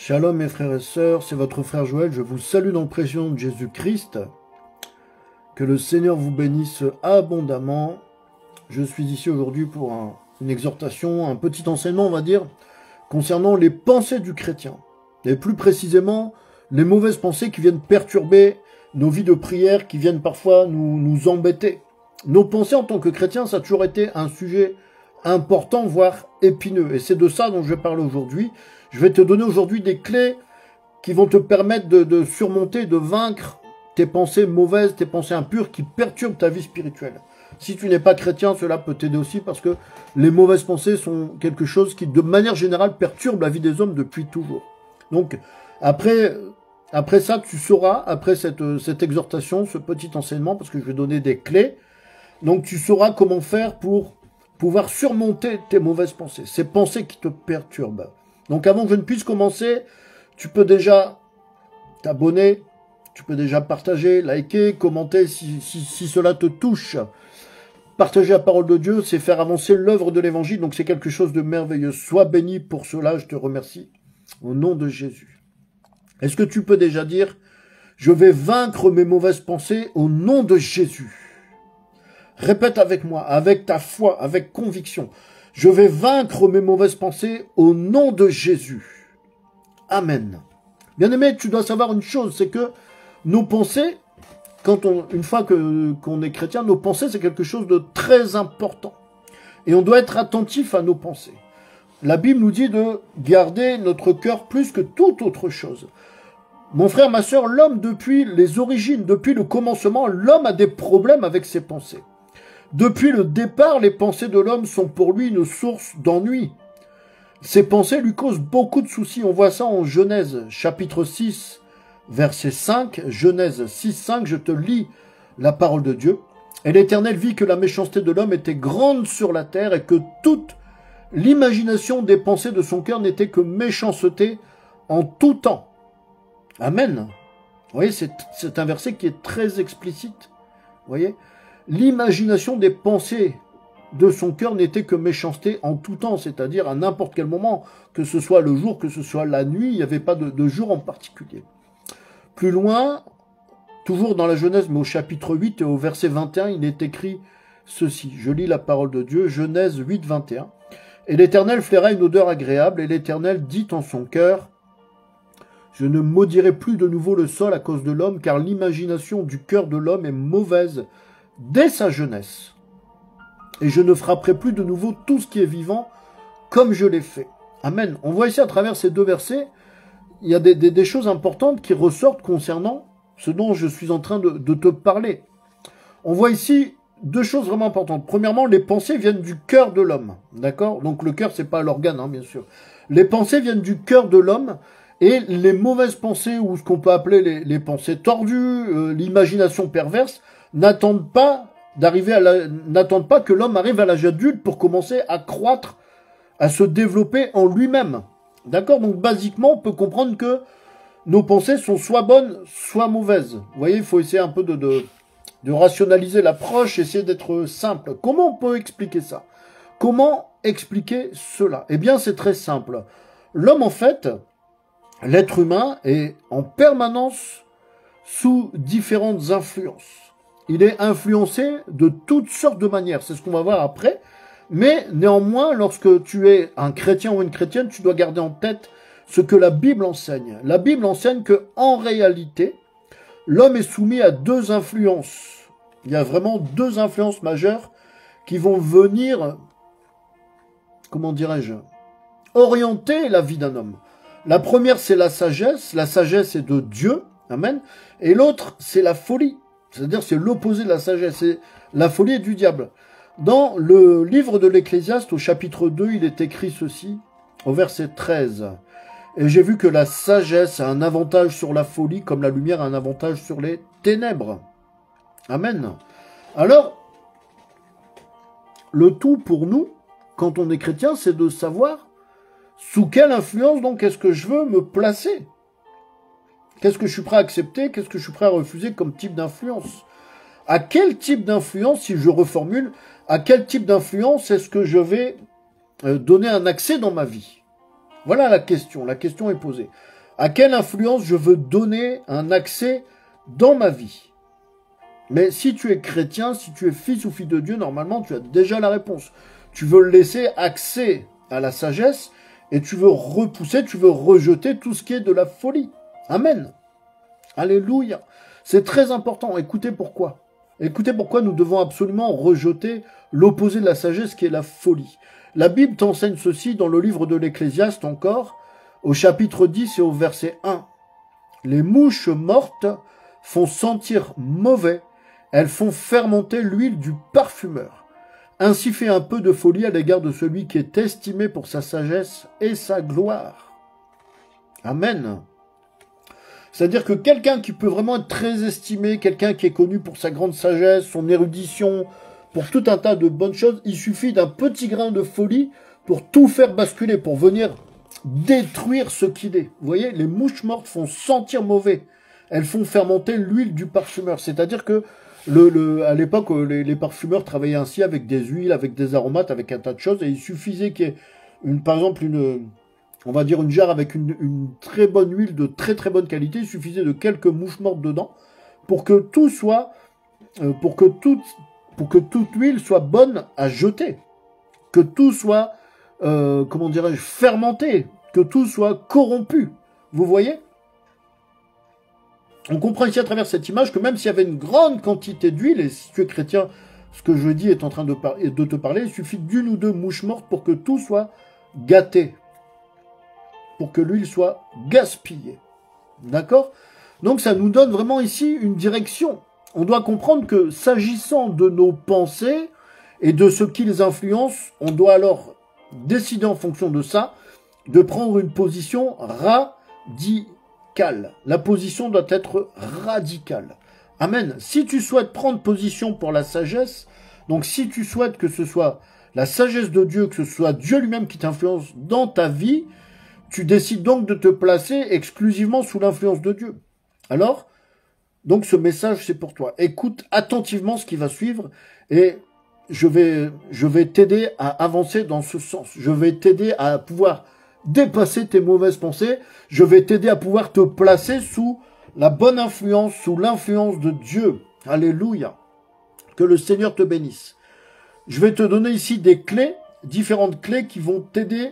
Shalom mes frères et sœurs, c'est votre frère Joël, je vous salue dans le précieux nom de Jésus-Christ. Que le Seigneur vous bénisse abondamment. Je suis ici aujourd'hui pour une exhortation, un petit enseignement on va dire, concernant les pensées du chrétien. Et plus précisément, les mauvaises pensées qui viennent perturber nos vies de prière, qui viennent parfois nous embêter. Nos pensées en tant que chrétiens, ça a toujours été un sujet important, voire épineux. Et c'est de ça dont je vais parler aujourd'hui. Je vais te donner aujourd'hui des clés qui vont te permettre de surmonter, de vaincre tes pensées mauvaises, tes pensées impures qui perturbent ta vie spirituelle. Si tu n'es pas chrétien, cela peut t'aider aussi parce que les mauvaises pensées sont quelque chose qui, de manière générale, perturbe la vie des hommes depuis toujours. Donc, après ça, tu sauras, après cette exhortation, ce petit enseignement, parce que je vais donner des clés, donc tu sauras comment faire pour pouvoir surmonter tes mauvaises pensées, ces pensées qui te perturbent. Donc avant que je ne puisse commencer, tu peux déjà t'abonner, tu peux déjà partager, liker, commenter si cela te touche. Partager la parole de Dieu, c'est faire avancer l'œuvre de l'évangile, donc c'est quelque chose de merveilleux. Sois béni pour cela, je te remercie, au nom de Jésus. Est-ce que tu peux déjà dire, je vais vaincre mes mauvaises pensées au nom de Jésus? Répète avec moi, avec ta foi, avec conviction. Je vais vaincre mes mauvaises pensées au nom de Jésus. Amen. Bien-aimé, tu dois savoir une chose, c'est que nos pensées, une fois qu'on est chrétien, nos pensées, c'est quelque chose de très important. Et on doit être attentif à nos pensées. La Bible nous dit de garder notre cœur plus que toute autre chose. Mon frère, ma sœur, l'homme, depuis les origines, depuis le commencement, l'homme a des problèmes avec ses pensées. Depuis le départ, les pensées de l'homme sont pour lui une source d'ennui. Ses pensées lui causent beaucoup de soucis. On voit ça en Genèse, chapitre 6, verset 5. Genèse 6, 5, je te lis la parole de Dieu. « Et l'Éternel vit que la méchanceté de l'homme était grande sur la terre et que toute l'imagination des pensées de son cœur n'était que méchanceté en tout temps. » Amen. Vous voyez, c'est un verset qui est très explicite. Vous voyez, l'imagination des pensées de son cœur n'était que méchanceté en tout temps, c'est-à-dire à n'importe quel moment, que ce soit le jour, que ce soit la nuit, il n'y avait pas de jour en particulier. Plus loin, toujours dans la Genèse, mais au chapitre 8 et au verset 21, il est écrit ceci. Je lis la parole de Dieu, Genèse 8, 21. « Et l'Éternel flaira une odeur agréable, et l'Éternel dit en son cœur, je ne maudirai plus de nouveau le sol à cause de l'homme, car l'imagination du cœur de l'homme est mauvaise dès sa jeunesse. Et je ne frapperai plus de nouveau tout ce qui est vivant comme je l'ai fait. » Amen. On voit ici à travers ces deux versets, il y a des choses importantes qui ressortent concernant ce dont je suis en train de te parler. On voit ici deux choses vraiment importantes. Premièrement, les pensées viennent du cœur de l'homme. D'accord? Donc le cœur, c'est pas l'organe, hein, bien sûr. Les pensées viennent du cœur de l'homme. Et les mauvaises pensées, ou ce qu'on peut appeler les pensées tordues, l'imagination perverse, n'attendent pas que l'homme arrive à l'âge adulte pour commencer à croître, à se développer en lui-même. D'accord? Donc, basiquement, on peut comprendre que nos pensées sont soit bonnes, soit mauvaises. Vous voyez, il faut essayer un peu de rationaliser l'approche, essayer d'être simple. Comment on peut expliquer ça? Comment expliquer cela? Eh bien, c'est très simple. L'homme, en fait, l'être humain est en permanence sous différentes influences. Il est influencé de toutes sortes de manières. C'est ce qu'on va voir après. Mais néanmoins, lorsque tu es un chrétien ou une chrétienne, tu dois garder en tête ce que la Bible enseigne. La Bible enseigne que, en réalité, l'homme est soumis à deux influences. Il y a vraiment deux influences majeures qui vont venir, comment dirais-je, orienter la vie d'un homme. La première, c'est la sagesse. La sagesse est de Dieu. Amen. Et l'autre, c'est la folie. C'est-à-dire, c'est l'opposé de la sagesse. Et la folie est du diable. Dans le livre de l'Ecclésiaste, au chapitre 2, il est écrit ceci, au verset 13. « Et j'ai vu que la sagesse a un avantage sur la folie, comme la lumière a un avantage sur les ténèbres. » Amen. Alors, le tout pour nous, quand on est chrétien, c'est de savoir sous quelle influence, donc, est-ce que je veux me placer? Qu'est-ce que je suis prêt à accepter? Qu'est-ce que je suis prêt à refuser comme type d'influence? À quel type d'influence, si je reformule, à quel type d'influence est-ce que je vais donner un accès dans ma vie? Voilà la question est posée. À quelle influence je veux donner un accès dans ma vie? Mais si tu es chrétien, si tu es fils ou fille de Dieu, normalement, tu as déjà la réponse. Tu veux laisser accès à la sagesse et tu veux repousser, tu veux rejeter tout ce qui est de la folie. Amen. Alléluia. C'est très important. Écoutez pourquoi. Écoutez pourquoi nous devons absolument rejeter l'opposé de la sagesse qui est la folie. La Bible t'enseigne ceci dans le livre de l'Ecclésiaste encore, au chapitre 10 et au verset 1. Les mouches mortes font sentir mauvais, elles font fermenter l'huile du parfumeur. Ainsi fait un peu de folie à l'égard de celui qui est estimé pour sa sagesse et sa gloire. Amen. C'est-à-dire que quelqu'un qui peut vraiment être très estimé, quelqu'un qui est connu pour sa grande sagesse, son érudition, pour tout un tas de bonnes choses, il suffit d'un petit grain de folie pour tout faire basculer, pour venir détruire ce qu'il est. Vous voyez, les mouches mortes font sentir mauvais. Elles font fermenter l'huile du parfumeur. C'est-à-dire que à l'époque, les parfumeurs travaillaient ainsi avec des huiles, avec des aromates, avec un tas de choses. Et il suffisait qu'il y ait, par exemple, on va dire une jarre avec une très bonne huile de très très bonne qualité. Il suffisait de quelques mouches mortes dedans pour que tout soit, pour que toute huile soit bonne à jeter, que tout soit, comment dirais-je, fermenté, que tout soit corrompu. Vous voyez? On comprend ici à travers cette image que même s'il y avait une grande quantité d'huile, et si tu es chrétien, ce que je dis est en train de te parler, il suffit d'une ou deux mouches mortes pour que tout soit gâté, pour que l'huile soit gaspillée. D'accord? Donc ça nous donne vraiment ici une direction. On doit comprendre que s'agissant de nos pensées et de ce qui les influence, on doit alors décider en fonction de ça, de prendre une position radicale. La position doit être radicale. Amen. Si tu souhaites prendre position pour la sagesse, donc si tu souhaites que ce soit la sagesse de Dieu, que ce soit Dieu lui-même qui t'influence dans ta vie, tu décides donc de te placer exclusivement sous l'influence de Dieu. Alors, donc ce message c'est pour toi. Écoute attentivement ce qui va suivre et je vais t'aider à avancer dans ce sens. Je vais t'aider à pouvoir dépasser tes mauvaises pensées. Je vais t'aider à pouvoir te placer sous la bonne influence, sous l'influence de Dieu. Alléluia. Que le Seigneur te bénisse. Je vais te donner ici des clés, différentes clés qui vont t'aider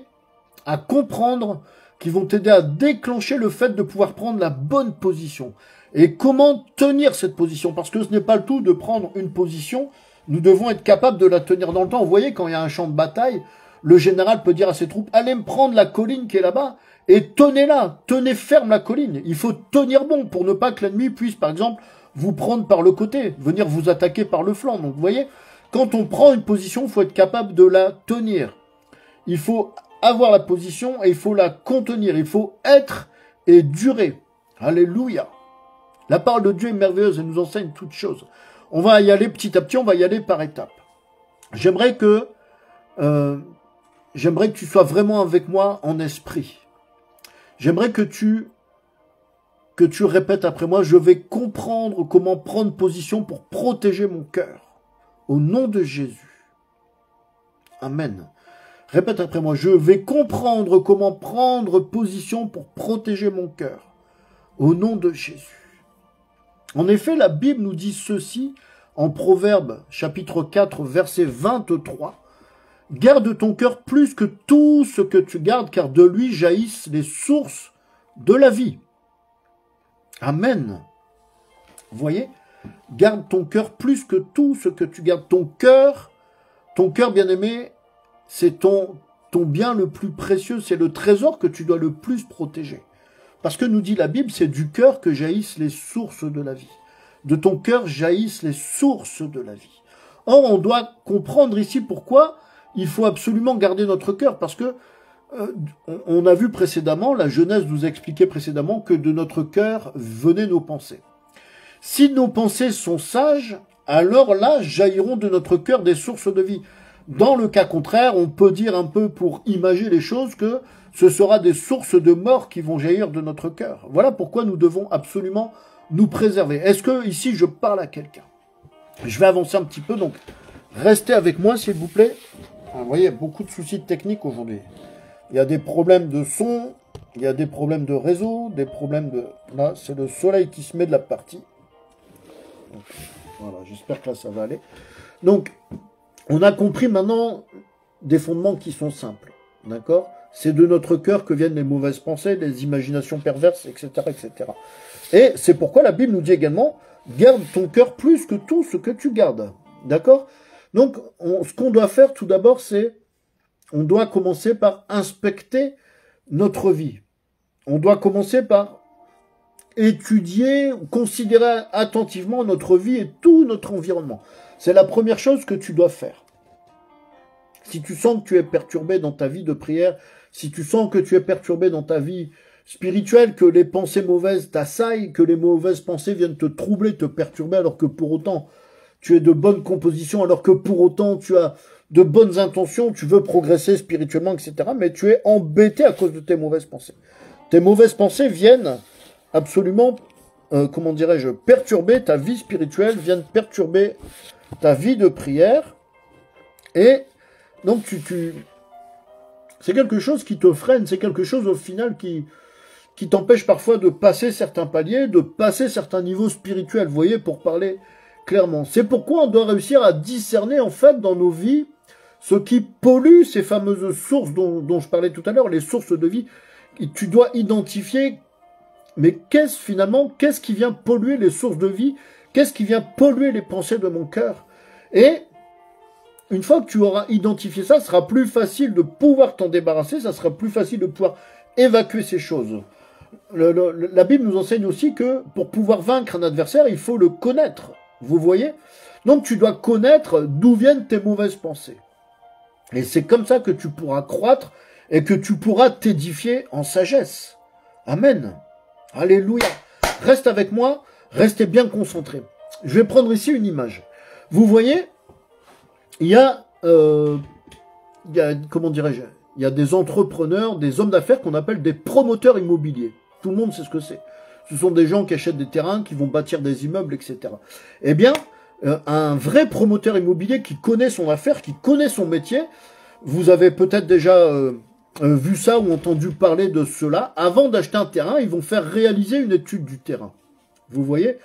à comprendre, qui vont t'aider à déclencher le fait de pouvoir prendre la bonne position. Et comment tenir cette position? Parce que ce n'est pas le tout de prendre une position, nous devons être capables de la tenir dans le temps. Vous voyez, quand il y a un champ de bataille, le général peut dire à ses troupes, allez me prendre la colline qui est là-bas, et tenez-la, tenez ferme la colline. Il faut tenir bon pour ne pas que l'ennemi puisse, par exemple, vous prendre par le côté, venir vous attaquer par le flanc. Donc vous voyez, quand on prend une position, il faut être capable de la tenir. Il faut avoir la position et il faut la contenir. Il faut être et durer. Alléluia. La parole de Dieu est merveilleuse et nous enseigne toutes choses. On va y aller petit à petit, on va y aller par étapes. J'aimerais que tu sois vraiment avec moi en esprit. J'aimerais que tu répètes après moi, je vais comprendre comment prendre position pour protéger mon cœur. Au nom de Jésus. Amen. Répète après moi, je vais comprendre comment prendre position pour protéger mon cœur. Au nom de Jésus. En effet, la Bible nous dit ceci en Proverbes, chapitre 4, verset 23. « Garde ton cœur plus que tout ce que tu gardes, car de lui jaillissent les sources de la vie. » Amen. Vous voyez? Garde ton cœur plus que tout ce que tu gardes. Ton cœur, bien-aimé, c'est ton bien le plus précieux, c'est le trésor que tu dois le plus protéger. Parce que nous dit la Bible, c'est du cœur que jaillissent les sources de la vie. De ton cœur jaillissent les sources de la vie. Or, on doit comprendre ici pourquoi il faut absolument garder notre cœur. Parce que on a vu précédemment, la Genèse nous expliquait précédemment que de notre cœur venaient nos pensées. Si nos pensées sont sages, alors là, jailliront de notre cœur des sources de vie. Dans le cas contraire, on peut dire un peu pour imager les choses que ce sera des sources de mort qui vont jaillir de notre cœur. Voilà pourquoi nous devons absolument nous préserver. Est-ce que ici je parle à quelqu'un? Je vais avancer un petit peu, donc restez avec moi s'il vous plaît. Vous voyez, beaucoup de soucis techniques aujourd'hui. Il y a des problèmes de son, il y a des problèmes de réseau, des problèmes de... Là, c'est le soleil qui se met de la partie. Donc, voilà, j'espère que là, ça va aller. Donc, on a compris maintenant des fondements qui sont simples. D'accord? C'est de notre cœur que viennent les mauvaises pensées, les imaginations perverses, etc., etc. Et c'est pourquoi la Bible nous dit également, garde ton cœur plus que tout ce que tu gardes. D'accord? Donc, ce qu'on doit faire tout d'abord, c'est, on doit commencer par inspecter notre vie. On doit commencer par étudier, considérer attentivement notre vie et tout notre environnement. C'est la première chose que tu dois faire. Si tu sens que tu es perturbé dans ta vie de prière, si tu sens que tu es perturbé dans ta vie spirituelle, que les pensées mauvaises t'assaillent, que les mauvaises pensées viennent te troubler, te perturber, alors que pour autant tu es de bonne composition, alors que pour autant tu as de bonnes intentions, tu veux progresser spirituellement, etc. Mais tu es embêté à cause de tes mauvaises pensées. Tes mauvaises pensées viennent absolument, comment dirais-je, perturber ta vie spirituelle, viennent perturber ta vie de prière. Et donc c'est quelque chose qui te freine, c'est quelque chose au final qui t'empêche parfois de passer certains paliers, de passer certains niveaux spirituels, vous voyez, pour parler clairement. C'est pourquoi on doit réussir à discerner, en fait, dans nos vies, ce qui pollue ces fameuses sources dont je parlais tout à l'heure, les sources de vie. Et tu dois identifier, mais qu'est-ce qui vient polluer les sources de vie? Qu'est-ce qui vient polluer les pensées de mon cœur? Et une fois que tu auras identifié ça, ce sera plus facile de pouvoir t'en débarrasser, ça sera plus facile de pouvoir évacuer ces choses. La Bible nous enseigne aussi que pour pouvoir vaincre un adversaire, il faut le connaître. Vous voyez? Donc tu dois connaître d'où viennent tes mauvaises pensées. Et c'est comme ça que tu pourras croître et que tu pourras t'édifier en sagesse. Amen. Alléluia. Reste avec moi, restez bien concentrés. Je vais prendre ici une image. Vous voyez, il y a comment dirais-je, il y a des entrepreneurs, des hommes d'affaires qu'on appelle des promoteurs immobiliers. Tout le monde sait ce que c'est. Ce sont des gens qui achètent des terrains, qui vont bâtir des immeubles, etc. Eh bien, un vrai promoteur immobilier qui connaît son affaire, qui connaît son métier, vous avez peut-être déjà vu ça ou entendu parler de cela. Avant d'acheter un terrain, ils vont faire réaliser une étude du terrain. Vous voyez?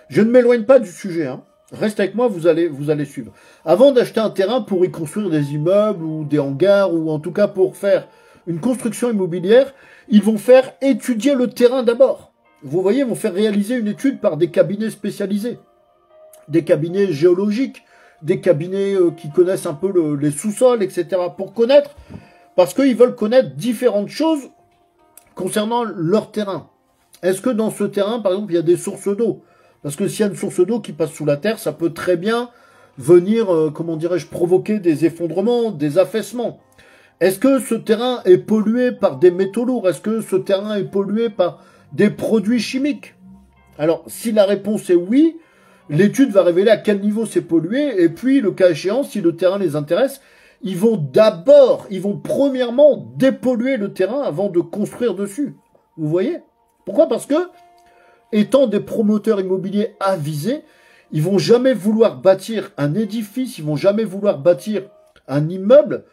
Je ne m'éloigne pas du sujet, hein. Reste avec moi, vous allez suivre. Avant d'acheter un terrain pour y construire des immeubles ou des hangars, ou en tout cas pour faire une construction immobilière, ils vont faire étudier le terrain d'abord. Vous voyez, ils vont faire réaliser une étude par des cabinets spécialisés, des cabinets géologiques, des cabinets qui connaissent un peu les sous-sols, etc. pour connaître, parce qu'ils veulent connaître différentes choses concernant leur terrain. Est-ce que dans ce terrain, par exemple, il y a des sources d'eau? Parce que s'il y a une source d'eau qui passe sous la terre, ça peut très bien venir, comment dirais-je, provoquer des effondrements, des affaissements. Est-ce que ce terrain est pollué par des métaux lourds? Est-ce que ce terrain est pollué par des produits chimiques? Alors, si la réponse est oui, l'étude va révéler à quel niveau c'est pollué, et puis, le cas échéant, si le terrain les intéresse, ils vont premièrement dépolluer le terrain avant de construire dessus. Vous voyez? Pourquoi? Parce que, étant des promoteurs immobiliers avisés, ils vont jamais vouloir bâtir un édifice, ils vont jamais vouloir bâtir un immeuble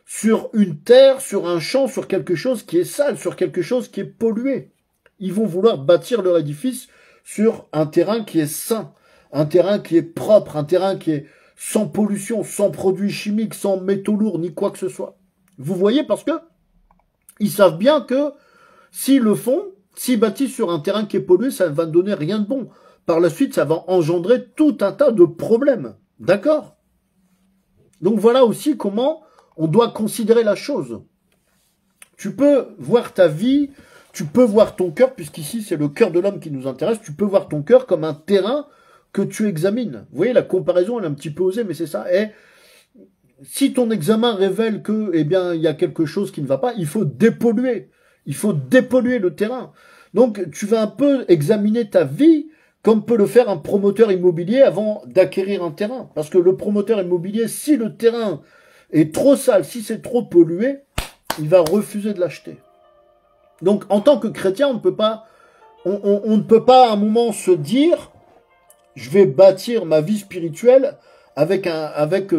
sur une terre, sur un champ, sur quelque chose qui est sale, sur quelque chose qui est pollué. Ils vont vouloir bâtir leur édifice sur un terrain qui est sain, un terrain qui est propre, un terrain qui est sans pollution, sans produits chimiques, sans métaux lourds, ni quoi que ce soit. Vous voyez, parce que ils savent bien que s'ils le font, s'ils bâtissent sur un terrain qui est pollué, ça ne va donner rien de bon. Par la suite, ça va engendrer tout un tas de problèmes. D'accord? Donc voilà aussi comment on doit considérer la chose. Tu peux voir ta vie, tu peux voir ton cœur, puisqu'ici c'est le cœur de l'homme qui nous intéresse, tu peux voir ton cœur comme un terrain que tu examines. Vous voyez, la comparaison, elle est un petit peu osée, mais c'est ça. Et si ton examen révèle que, eh bien, il y a quelque chose qui ne va pas, il faut dépolluer. Il faut dépolluer le terrain. Donc, tu vas un peu examiner ta vie comme peut le faire un promoteur immobilier avant d'acquérir un terrain. Parce que le promoteur immobilier, si le terrain est trop sale, si c'est trop pollué, il va refuser de l'acheter. Donc, en tant que chrétien, on ne peut pas à un moment se dire, je vais bâtir ma vie spirituelle avec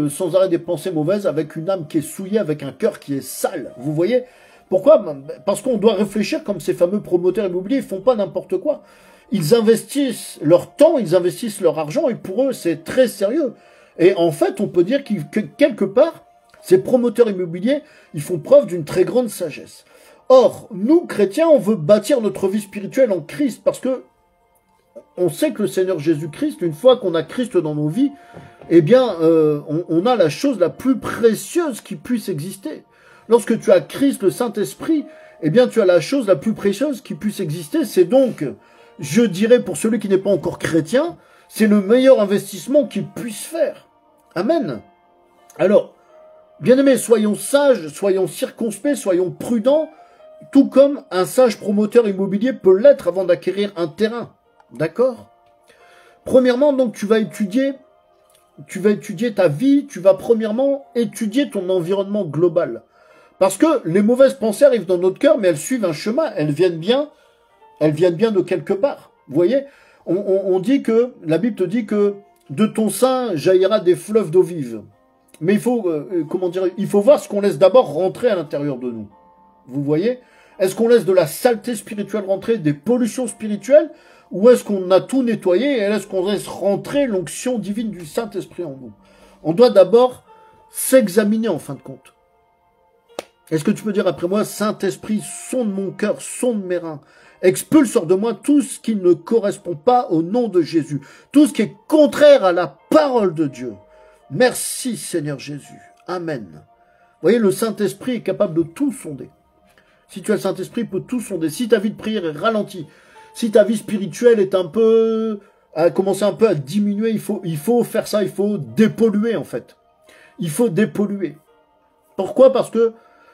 sans arrêt des pensées mauvaises, avec une âme qui est souillée, avec un cœur qui est sale. Vous voyez? Pourquoi? Parce qu'on doit réfléchir comme ces fameux promoteurs immobiliers, ils font pas n'importe quoi. Ils investissent leur temps, ils investissent leur argent, et pour eux, c'est très sérieux. Et en fait, on peut dire que quelque part, ces promoteurs immobiliers, ils font preuve d'une très grande sagesse. Or, nous, chrétiens, on veut bâtir notre vie spirituelle en Christ, parce que on sait que le Seigneur Jésus-Christ, une fois qu'on a Christ dans nos vies, eh bien, on a la chose la plus précieuse qui puisse exister. Lorsque tu as Christ, le Saint-Esprit, eh bien, tu as la chose la plus précieuse qui puisse exister. C'est donc, je dirais, pour celui qui n'est pas encore chrétien, c'est le meilleur investissement qu'il puisse faire. Amen. Alors, bien-aimés, soyons sages, soyons circonspects, soyons prudents, tout comme un sage promoteur immobilier peut l'être avant d'acquérir un terrain. D'accord? Premièrement, donc, tu vas étudier ta vie, tu vas premièrement étudier ton environnement global. Parce que les mauvaises pensées arrivent dans notre cœur, mais elles suivent un chemin, elles viennent bien de quelque part. Vous voyez? On dit que, la Bible te dit que de ton sein jaillira des fleuves d'eau vive. Mais il faut, il faut voir ce qu'on laisse d'abord rentrer à l'intérieur de nous. Vous voyez? Est-ce qu'on laisse de la saleté spirituelle rentrer, des pollutions spirituelles, ou est-ce qu'on a tout nettoyé et est-ce qu'on laisse rentrer l'onction divine du Saint-Esprit en nous? On doit d'abord s'examiner en fin de compte. Est-ce que tu peux dire après moi, Saint-Esprit, sonde mon cœur, sonde mes reins, expulse hors de moi tout ce qui ne correspond pas au nom de Jésus, tout ce qui est contraire à la parole de Dieu. Merci Seigneur Jésus. Amen. Vous voyez, le Saint-Esprit est capable de tout sonder. Si tu as le Saint-Esprit, il peut tout sonder. Si ta vie de prière est ralentie, si ta vie spirituelle est a commencé un peu à diminuer, il faut faire ça, il faut dépolluer en fait. Il faut dépolluer. Pourquoi? Parce que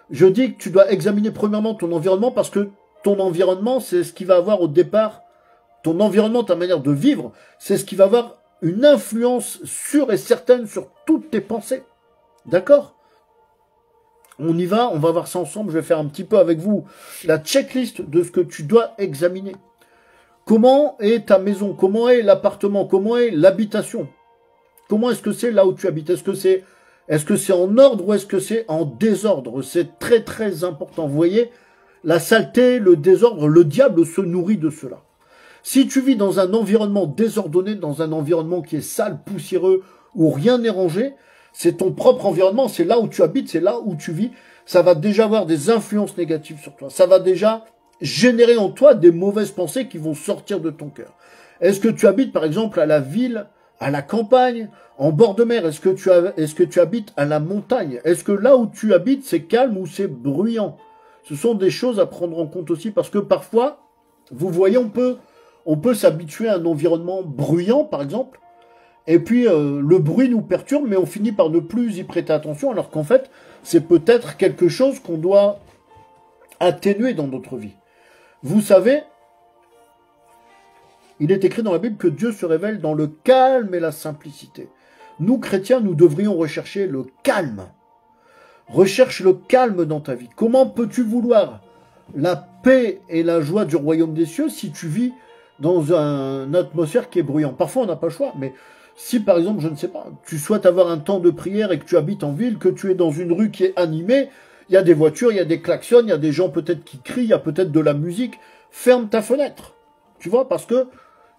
je dis que tu dois examiner premièrement ton environnement, parce que ton environnement, c'est ce qui va avoir au départ, ton environnement, ta manière de vivre, c'est ce qui va avoir une influence sûre et certaine sur toutes tes pensées. D'accord? On y va, on va voir ça ensemble, je vais faire un petit peu avec vous la checklist de ce que tu dois examiner. Comment est ta maison? Comment est l'appartement? Comment est l'habitation? Comment est-ce que c'est là où tu habites? Est-ce que c'est en ordre ou est-ce que c'est en désordre? C'est très très important. Vous voyez, la saleté, le désordre, le diable se nourrit de cela. Si tu vis dans un environnement désordonné, dans un environnement qui est sale, poussiéreux, où rien n'est rangé, c'est ton propre environnement, c'est là où tu habites, c'est là où tu vis. Ça va déjà avoir des influences négatives sur toi. Ça va déjà générer en toi des mauvaises pensées qui vont sortir de ton cœur. Est-ce que tu habites par exemple à la ville, à la campagne, en bord de mer? Est-ce que tu habites à la montagne? Est-ce que là où tu habites, c'est calme ou c'est bruyant? Ce sont des choses à prendre en compte aussi, parce que parfois, vous voyez, on peut s'habituer à un environnement bruyant, par exemple, et puis le bruit nous perturbe, mais on finit par ne plus y prêter attention, alors qu'en fait, c'est peut-être quelque chose qu'on doit atténuer dans notre vie. Vous savez, il est écrit dans la Bible que Dieu se révèle dans le calme et la simplicité. Nous, chrétiens, nous devrions rechercher le calme. Recherche le calme dans ta vie. Comment peux-tu vouloir la paix et la joie du royaume des cieux si tu vis dans une atmosphère qui est bruyante? Parfois, on n'a pas le choix, mais si, par exemple, je ne sais pas, tu souhaites avoir un temps de prière et que tu habites en ville, que tu es dans une rue qui est animée, il y a des voitures, il y a des klaxons, il y a des gens peut-être qui crient, il y a peut-être de la musique, ferme ta fenêtre. Tu vois, parce que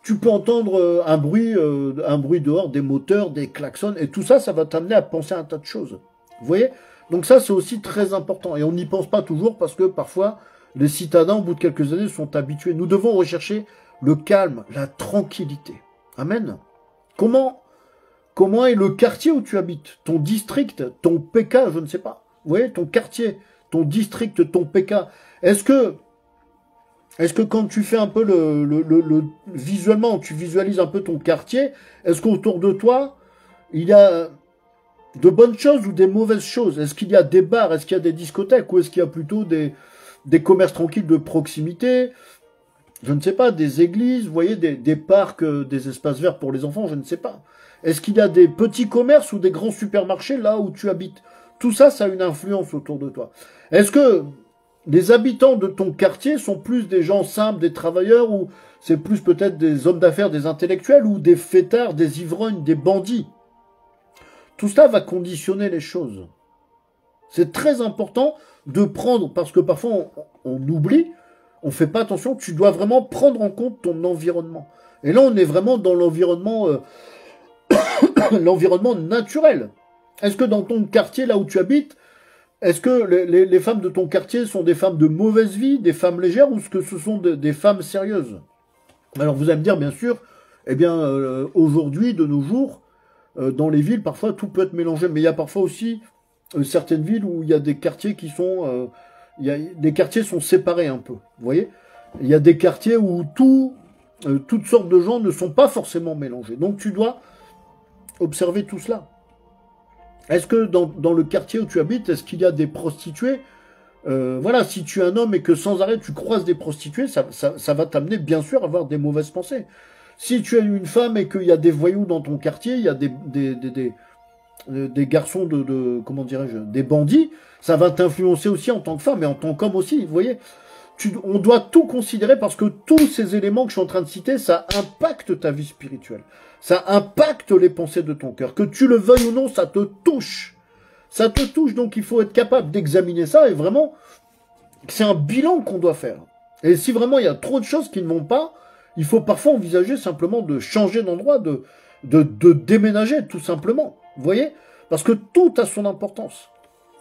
tu peux entendre un bruit dehors, des moteurs, des klaxons, et tout ça, ça va t'amener à penser à un tas de choses. Vous voyez? Donc ça, c'est aussi très important. Et on n'y pense pas toujours parce que parfois, les citadins, au bout de quelques années, sont habitués. Nous devons rechercher le calme, la tranquillité. Amen. Comment est le quartier où tu habites? Ton district, ton PK, je ne sais pas. Vous voyez, ton quartier, ton district, ton PK. Est-ce que quand tu fais un peu visuellement, tu visualises un peu ton quartier, est-ce qu'autour de toi, il y a de bonnes choses ou des mauvaises choses? Est-ce qu'il y a des bars? Est-ce qu'il y a des discothèques? Ou est-ce qu'il y a plutôt des commerces tranquilles de proximité? Je ne sais pas, des églises, vous voyez, des parcs, des espaces verts pour les enfants, je ne sais pas. Est-ce qu'il y a des petits commerces ou des grands supermarchés là où tu habites? Tout ça, ça a une influence autour de toi. Est-ce que les habitants de ton quartier sont plus des gens simples, des travailleurs, ou c'est plus peut-être des hommes d'affaires, des intellectuels, ou des fêtards, des ivrognes, des bandits? Tout cela va conditionner les choses. C'est très important de prendre, parce que parfois on oublie, on fait pas attention, tu dois vraiment prendre en compte ton environnement. Et là, on est vraiment dans l'environnement l'environnement naturel. Est-ce que dans ton quartier, là où tu habites, est-ce que les femmes de ton quartier sont des femmes de mauvaise vie, des femmes légères, ou est-ce que ce sont des femmes sérieuses? Alors vous allez me dire, bien sûr, eh bien, aujourd'hui, de nos jours, dans les villes, parfois, tout peut être mélangé. Mais il y a parfois aussi certaines villes où il y a des quartiers qui sont... des quartiers sont séparés un peu, vous voyez? Il y a des quartiers où toutes sortes de gens ne sont pas forcément mélangés. Donc tu dois observer tout cela. Est-ce que dans le quartier où tu habites, est-ce qu'il y a des prostituées? Voilà, si tu es un homme et que sans arrêt tu croises des prostituées, ça va t'amener bien sûr à avoir des mauvaises pensées. Si tu es une femme et qu'il y a des voyous dans ton quartier, il y a des garçons comment dirais-je, des bandits, ça va t'influencer aussi en tant que femme et en tant qu'homme aussi, vous voyez. On doit tout considérer parce que tous ces éléments que je suis en train de citer, ça impacte ta vie spirituelle. Ça impacte les pensées de ton cœur. Que tu le veuilles ou non, ça te touche. Ça te touche, donc il faut être capable d'examiner ça et vraiment, c'est un bilan qu'on doit faire. Et si vraiment il y a trop de choses qui ne vont pas, il faut parfois envisager simplement de changer d'endroit, de déménager tout simplement. Vous voyez? Parce que tout a son importance.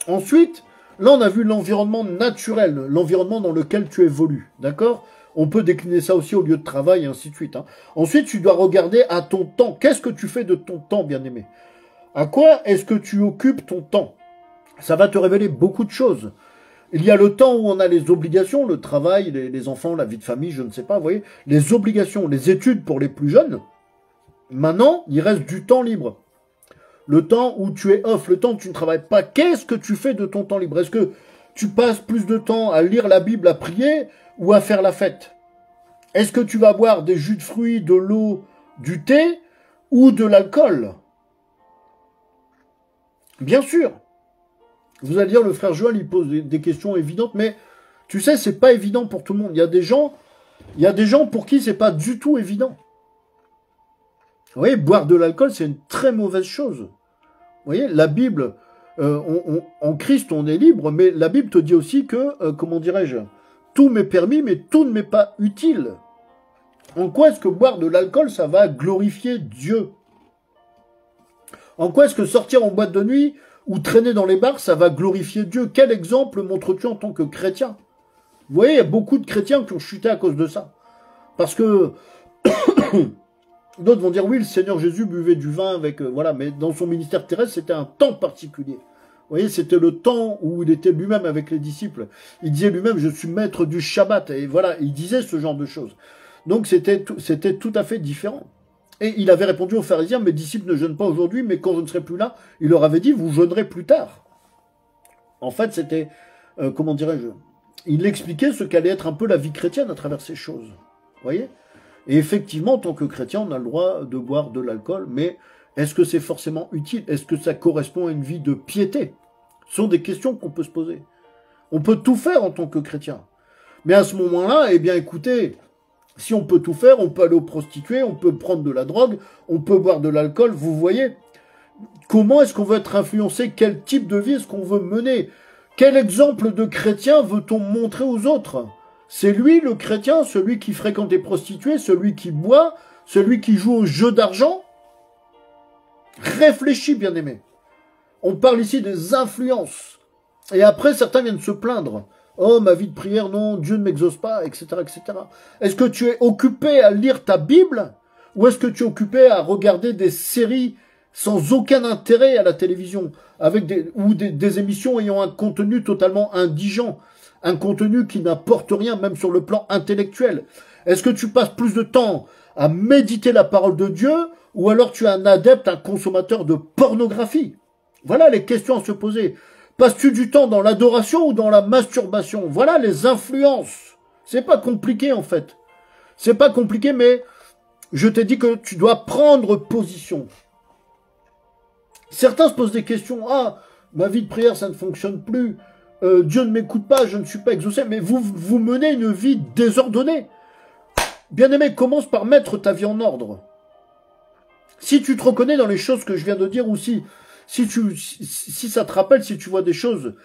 Ensuite, là on a vu l'environnement naturel, l'environnement dans lequel tu évolues. D'accord? On peut décliner ça aussi au lieu de travail et ainsi de suite. Hein. Ensuite, tu dois regarder à ton temps. Qu'est-ce que tu fais de ton temps, bien-aimé? À quoi est-ce que tu occupes ton temps? Ça va te révéler beaucoup de choses. Il y a le temps où on a les obligations, le travail, les enfants, la vie de famille, je ne sais pas, vous voyez. Les obligations, les études pour les plus jeunes. Maintenant, il reste du temps libre. Le temps où tu es off, le temps où tu ne travailles pas. Qu'est-ce que tu fais de ton temps libre? Est-ce que tu passes plus de temps à lire la Bible, à prier ou à faire la fête? Est-ce que tu vas boire des jus de fruits, de l'eau, du thé ou de l'alcool? Bien sûr. Vous allez dire, le frère Joël, il pose des questions évidentes, mais tu sais, c'est pas évident pour tout le monde. Il y a des gens pour qui c'est pas du tout évident. Vous voyez, boire de l'alcool, c'est une très mauvaise chose. Vous voyez, la Bible, en Christ, on est libre, mais la Bible te dit aussi que, comment dirais-je, tout m'est permis, mais tout ne m'est pas utile. En quoi est-ce que boire de l'alcool, ça va glorifier Dieu? En quoi est-ce que sortir en boîte de nuit ou traîner dans les bars, ça va glorifier Dieu? Quel exemple montres-tu en tant que chrétien? Vous voyez, il y a beaucoup de chrétiens qui ont chuté à cause de ça. Parce que d'autres vont dire, oui, le Seigneur Jésus buvait du vin avec... voilà, mais dans son ministère terrestre, c'était un temps particulier. Vous voyez, c'était le temps où il était lui-même avec les disciples. Il disait lui-même, je suis maître du Shabbat. Et voilà, il disait ce genre de choses. Donc c'était tout à fait différent. Et il avait répondu aux pharisiens, mes disciples ne jeûnent pas aujourd'hui, mais quand je ne serai plus là, il leur avait dit, vous jeûnerez plus tard. En fait, c'était, comment dirais-je, il expliquait ce qu'allait être un peu la vie chrétienne à travers ces choses. Vous voyez? Et effectivement, en tant que chrétien, on a le droit de boire de l'alcool, mais est-ce que c'est forcément utile? Est-ce que ça correspond à une vie de piété? Ce sont des questions qu'on peut se poser. On peut tout faire en tant que chrétien. Mais à ce moment-là, eh bien écoutez, si on peut tout faire, on peut aller aux prostituées, on peut prendre de la drogue, on peut boire de l'alcool, vous voyez. Comment est-ce qu'on veut être influencé? Quel type de vie est-ce qu'on veut mener? Quel exemple de chrétien veut-on montrer aux autres? C'est lui le chrétien, celui qui fréquente les prostituées, celui qui boit, celui qui joue au jeu d'argent? Réfléchis, bien-aimé. On parle ici des influences. Et après, certains viennent se plaindre. Oh, ma vie de prière, non, Dieu ne m'exauce pas, etc., etc. Est-ce que tu es occupé à lire ta Bible? Ou est-ce que tu es occupé à regarder des séries sans aucun intérêt à la télévision, avec des émissions ayant un contenu totalement indigent, un contenu qui n'apporte rien, même sur le plan intellectuel? Est-ce que tu passes plus de temps à méditer la parole de Dieu, ou alors tu es un adepte, un consommateur de pornographie? Voilà les questions à se poser. Passes-tu du temps dans l'adoration ou dans la masturbation? Voilà les influences. C'est pas compliqué en fait. C'est pas compliqué, mais je t'ai dit que tu dois prendre position. Certains se posent des questions. Ah, ma vie de prière, ça ne fonctionne plus. Dieu ne m'écoute pas, je ne suis pas exaucé. Mais vous menez une vie désordonnée. Bien-aimé, commence par mettre ta vie en ordre. Si tu te reconnais dans les choses que je viens de dire, ou si ça te rappelle, si tu vois des choses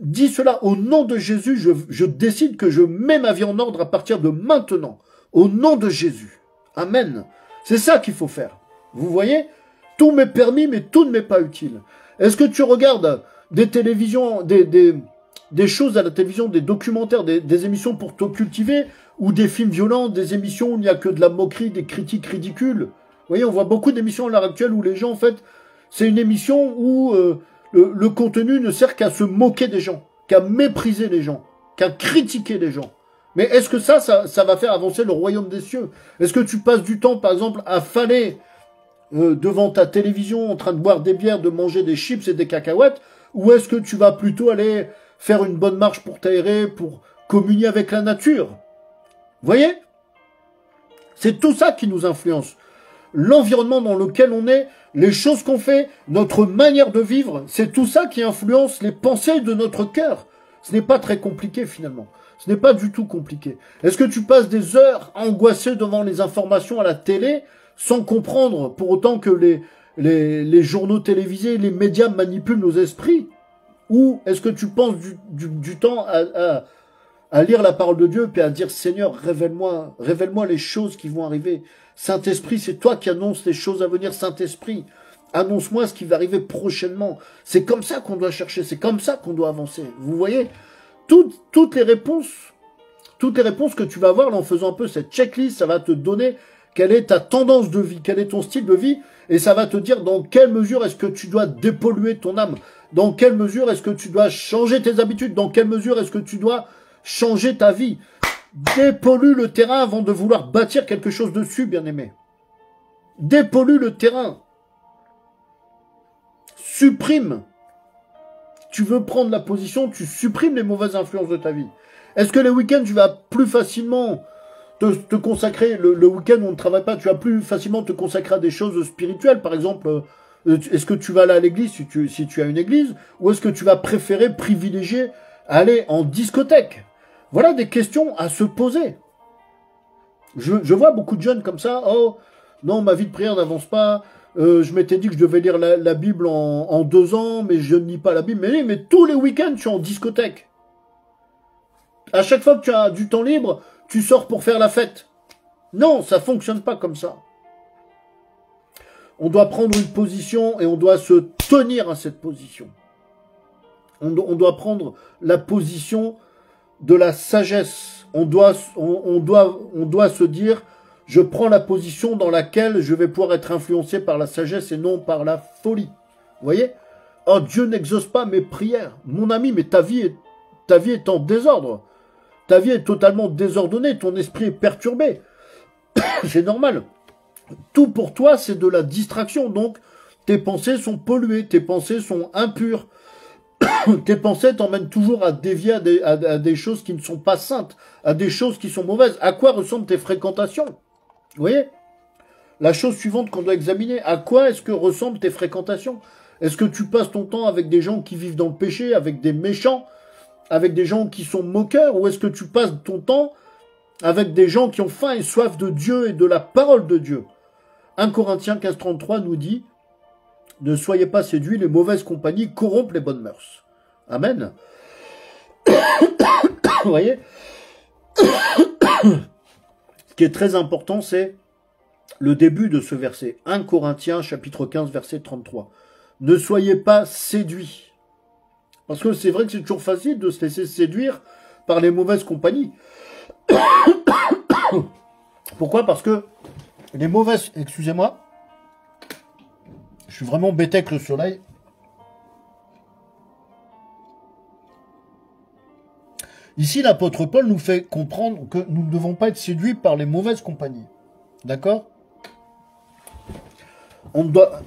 Dis cela au nom de Jésus, je décide que je mets ma vie en ordre à partir de maintenant. Au nom de Jésus. Amen. C'est ça qu'il faut faire. Vous voyez? Tout m'est permis, mais tout ne m'est pas utile. Est-ce que tu regardes des télévisions, des choses à la télévision, des documentaires, des émissions pour te cultiver, ou des films violents, des émissions où il n'y a que de la moquerie, des critiques ridicules? Vous voyez, on voit beaucoup d'émissions à l'heure actuelle où les gens, en fait, c'est une émission où le contenu ne sert qu'à se moquer des gens, qu'à mépriser les gens, qu'à critiquer les gens. Mais est-ce que ça va faire avancer le royaume des cieux? Est-ce que tu passes du temps, par exemple, à faner devant ta télévision en train de boire des bières, de manger des chips et des cacahuètes, ou est-ce que tu vas plutôt aller faire une bonne marche pour t'aérer, pour communier avec la nature? Vous voyez? C'est tout ça qui nous influence. L'environnement dans lequel on est, les choses qu'on fait, notre manière de vivre, c'est tout ça qui influence les pensées de notre cœur. Ce n'est pas très compliqué finalement. Ce n'est pas du tout compliqué. Est-ce que tu passes des heures angoissé devant les informations à la télé sans comprendre pour autant que les journaux télévisés, les médias manipulent nos esprits? Ou est-ce que tu penses du temps à lire la parole de Dieu puis à dire Seigneur, révèle-moi les choses qui vont arriver. Saint-Esprit, c'est toi qui annonces les choses à venir. Saint-Esprit, annonce-moi ce qui va arriver prochainement. C'est comme ça qu'on doit chercher, c'est comme ça qu'on doit avancer. Vous voyez, toutes les réponses que tu vas avoir là, en faisant un peu cette checklist, ça va te donner quelle est ta tendance de vie, quel est ton style de vie, et ça va te dire dans quelle mesure est-ce que tu dois dépolluer ton âme, dans quelle mesure est-ce que tu dois changer tes habitudes, dans quelle mesure est-ce que tu dois changer ta vie. Dépollue le terrain avant de vouloir bâtir quelque chose dessus, bien-aimé. Dépollue le terrain. Supprime. Tu veux prendre la position, tu supprimes les mauvaises influences de ta vie. Est-ce que les week-ends, tu vas plus facilement te consacrer, le week-end où on ne travaille pas, tu vas plus facilement te consacrer à des choses spirituelles, par exemple, est-ce que tu vas aller à l'église si tu as une église, ou est-ce que tu vas préférer privilégier aller en discothèque? Voilà des questions à se poser. Je vois beaucoup de jeunes comme ça, oh, non, ma vie de prière n'avance pas, je m'étais dit que je devais lire la Bible en 2 ans, mais je ne lis pas la Bible. Mais tous les week-ends, je suis en discothèque. À chaque fois que tu as du temps libre, tu sors pour faire la fête. Non, ça fonctionne pas comme ça. On doit prendre une position et on doit se tenir à cette position. On doit prendre la position de la sagesse. On doit se dire, je prends la position dans laquelle je vais pouvoir être influencé par la sagesse et non par la folie. Vous voyez? Oh, Dieu n'exauce pas mes prières. Mon ami, mais ta vie est en désordre. Ta vie est totalement désordonnée. Ton esprit est perturbé. C'est normal. Tout pour toi, c'est de la distraction. Donc, tes pensées sont polluées. Tes pensées sont impures. Tes pensées t'emmènent toujours à dévier à des choses qui ne sont pas saintes, à des choses qui sont mauvaises. À quoi ressemblent tes fréquentations? Vous voyez? La chose suivante qu'on doit examiner, à quoi est-ce que ressemblent tes fréquentations? Est-ce que tu passes ton temps avec des gens qui vivent dans le péché, avec des méchants, avec des gens qui sont moqueurs, ou est-ce que tu passes ton temps avec des gens qui ont faim et soif de Dieu et de la parole de Dieu? 1 Corinthiens 15:33 nous dit « Ne soyez pas séduits, les mauvaises compagnies corrompent les bonnes mœurs. » Amen. Vous voyez? Ce qui est très important, c'est le début de ce verset. 1 Corinthiens chapitre 15, verset 33. Ne soyez pas séduits. Parce que c'est vrai que c'est toujours facile de se laisser séduire par les mauvaises compagnies. Pourquoi? Parce que les mauvaises... Excusez-moi. Je suis vraiment bêté avec le soleil. Ici, l'apôtre Paul nous fait comprendre que nous ne devons pas être séduits par les mauvaises compagnies. D'accord?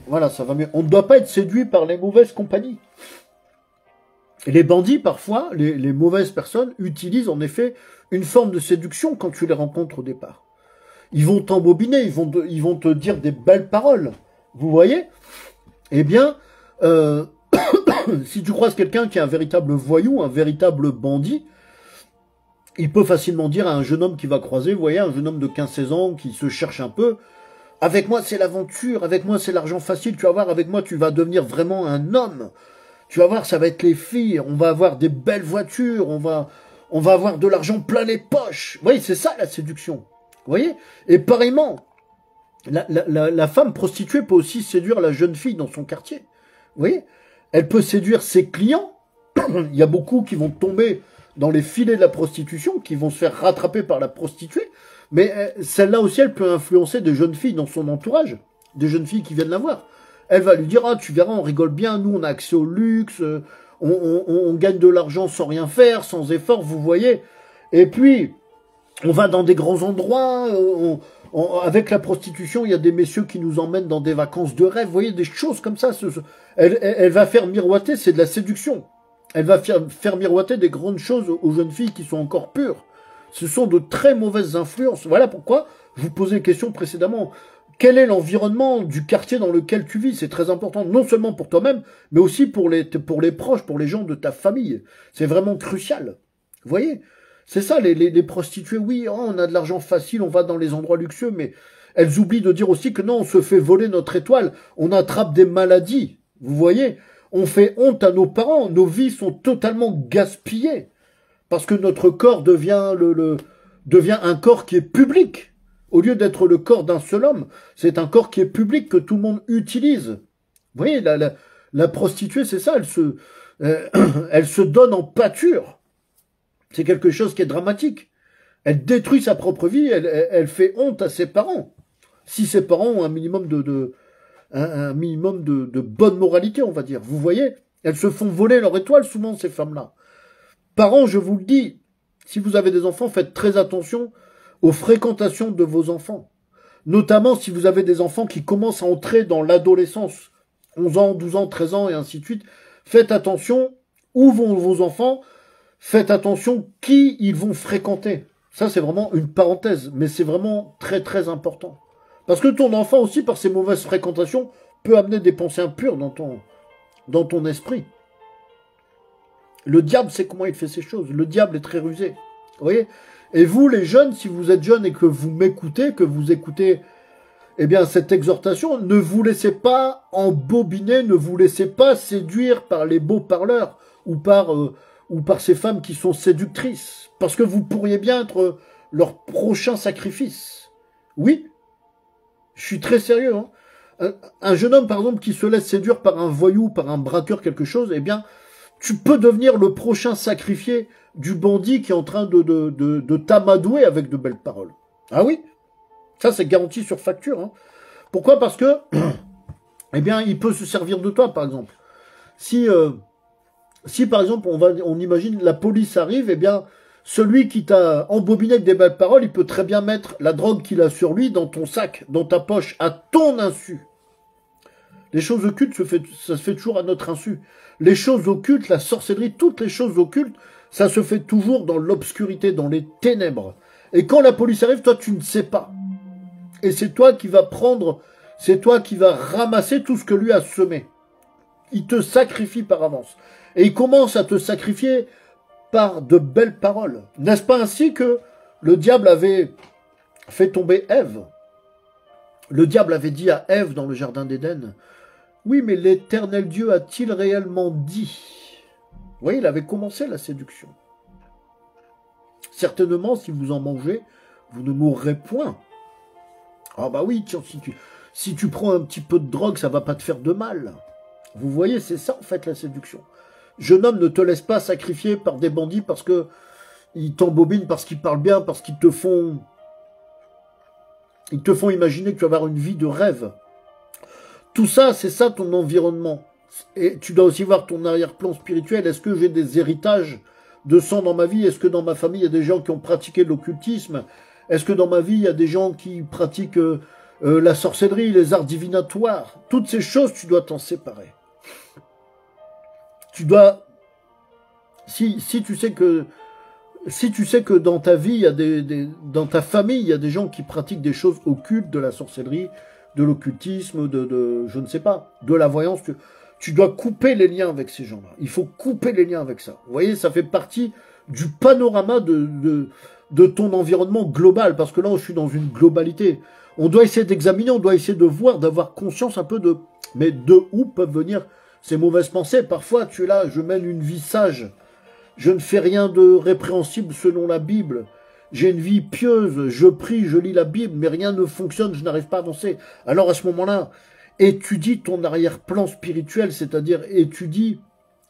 Voilà, ça va mieux. On ne doit pas être séduit par les mauvaises compagnies. Les bandits, parfois, les mauvaises personnes, utilisent en effet une forme de séduction quand tu les rencontres au départ. Ils vont t'embobiner, ils vont te dire des belles paroles. Vous voyez? Eh bien, si tu croises quelqu'un qui est un véritable voyou, un véritable bandit, il peut facilement dire à un jeune homme qui va croiser, vous voyez, un jeune homme de 15-16 ans qui se cherche un peu, avec moi c'est l'aventure, avec moi c'est l'argent facile, tu vas voir, avec moi tu vas devenir vraiment un homme. Tu vas voir, ça va être les filles, on va avoir des belles voitures, on va avoir de l'argent plein les poches. Vous voyez, c'est ça la séduction. Vous voyez? Et pareillement, la femme prostituée peut aussi séduire la jeune fille dans son quartier. Vous voyez? Elle peut séduire ses clients. Il y a beaucoup qui vont tomber dans les filets de la prostitution, qui vont se faire rattraper par la prostituée. Mais celle-là aussi, elle peut influencer des jeunes filles dans son entourage, des jeunes filles qui viennent la voir. Elle va lui dire, ah, tu verras, on rigole bien, nous, on a accès au luxe, on gagne de l'argent sans rien faire, sans effort, vous voyez. Et puis, on va dans des grands endroits, avec la prostitution, il y a des messieurs qui nous emmènent dans des vacances de rêve, vous voyez, des choses comme ça. Elle va faire miroiter, c'est de la séduction. Elle va faire miroiter des grandes choses aux jeunes filles qui sont encore pures. Ce sont de très mauvaises influences. Voilà pourquoi je vous posais la question précédemment. Quel est l'environnement du quartier dans lequel tu vis? C'est très important, non seulement pour toi-même, mais aussi pour les proches, pour les gens de ta famille. C'est vraiment crucial. Vous voyez? C'est ça, les prostituées, oui, oh, on a de l'argent facile, on va dans les endroits luxueux, mais elles oublient de dire aussi que non, on se fait voler notre étoile, on attrape des maladies. Vous voyez? On fait honte à nos parents, nos vies sont totalement gaspillées. Parce que notre corps devient un corps qui est public. Au lieu d'être le corps d'un seul homme, c'est un corps qui est public, que tout le monde utilise. Vous voyez, la prostituée, c'est ça, elle se donne en pâture. C'est quelque chose qui est dramatique. Elle détruit sa propre vie, elle fait honte à ses parents. Si ses parents ont un minimum de bonne moralité, on va dire. Vous voyez, elles se font voler leur étoile, souvent, ces femmes-là. Parents, je vous le dis, si vous avez des enfants, faites très attention aux fréquentations de vos enfants. Notamment si vous avez des enfants qui commencent à entrer dans l'adolescence, 11 ans, 12 ans, 13 ans et ainsi de suite. Faites attention où vont vos enfants, faites attention qui ils vont fréquenter. Ça, c'est vraiment une parenthèse, mais c'est vraiment très très important. Parce que ton enfant aussi, par ses mauvaises fréquentations, peut amener des pensées impures dans ton esprit. Le diable sait comment il fait ces choses. Le diable est très rusé. Vous voyez? Et vous, les jeunes, si vous êtes jeunes et que vous m'écoutez, que vous écoutez, eh bien, cette exhortation, ne vous laissez pas embobiner, ne vous laissez pas séduire par les beaux parleurs ou par ces femmes qui sont séductrices. Parce que vous pourriez bien être leur prochain sacrifice. Oui, je suis très sérieux. Hein. Un jeune homme, par exemple, qui se laisse séduire par un voyou, par un braqueur, quelque chose, eh bien, tu peux devenir le prochain sacrifié du bandit qui est en train de t'amadouer avec de belles paroles. Ah oui, ça c'est garanti sur facture. Hein. Pourquoi? Parce que, eh bien, il peut se servir de toi, par exemple. Si par exemple, on imagine la police arrive, eh bien, celui qui t'a embobiné avec des belles paroles, il peut très bien mettre la drogue qu'il a sur lui dans ton sac, dans ta poche, à ton insu. Les choses occultes, ça se fait toujours à notre insu. Les choses occultes, la sorcellerie, toutes les choses occultes, ça se fait toujours dans l'obscurité, dans les ténèbres. Et quand la police arrive, toi, tu ne sais pas. Et c'est toi qui vas ramasser tout ce que lui a semé. Il te sacrifie par avance. Et il commence à te sacrifier par de belles paroles. N'est-ce pas ainsi que le diable avait fait tomber Ève? Le diable avait dit à Ève dans le jardin d'Éden, « Oui, mais l'Éternel Dieu a-t-il réellement dit ?» Vous voyez, il avait commencé la séduction. « Certainement, si vous en mangez, vous ne mourrez point. » Ah bah oui, tiens, si tu prends un petit peu de drogue, ça va pas te faire de mal. Vous voyez, c'est ça en fait la séduction. Jeune homme, ne te laisse pas sacrifier par des bandits parce que ils t'embobinent, parce qu'ils parlent bien, parce qu'ils te font imaginer que tu vas avoir une vie de rêve. Tout ça, c'est ça ton environnement. Et tu dois aussi voir ton arrière-plan spirituel. Est-ce que j'ai des héritages de sang dans ma vie? Est-ce que dans ma famille, il y a des gens qui ont pratiqué l'occultisme? Est-ce que dans ma vie, il y a des gens qui pratiquent la sorcellerie, les arts divinatoires? Toutes ces choses, tu dois t'en séparer. Tu dois... Si tu sais que dans ta vie, dans ta famille, il y a des gens qui pratiquent des choses occultes, de la sorcellerie, de l'occultisme, je ne sais pas, de la voyance, tu dois couper les liens avec ces gens-là. Il faut couper les liens avec ça. Vous voyez, ça fait partie du panorama de ton environnement global, parce que là, je suis dans une globalité. On doit essayer d'examiner, on doit essayer de voir, d'avoir conscience un peu mais de où peuvent venir ces mauvaises pensées. Parfois, tu es là, je mène une vie sage. Je ne fais rien de répréhensible selon la Bible. J'ai une vie pieuse, je prie, je lis la Bible, mais rien ne fonctionne, je n'arrive pas à avancer. Alors à ce moment-là, étudie ton arrière-plan spirituel, c'est-à-dire étudie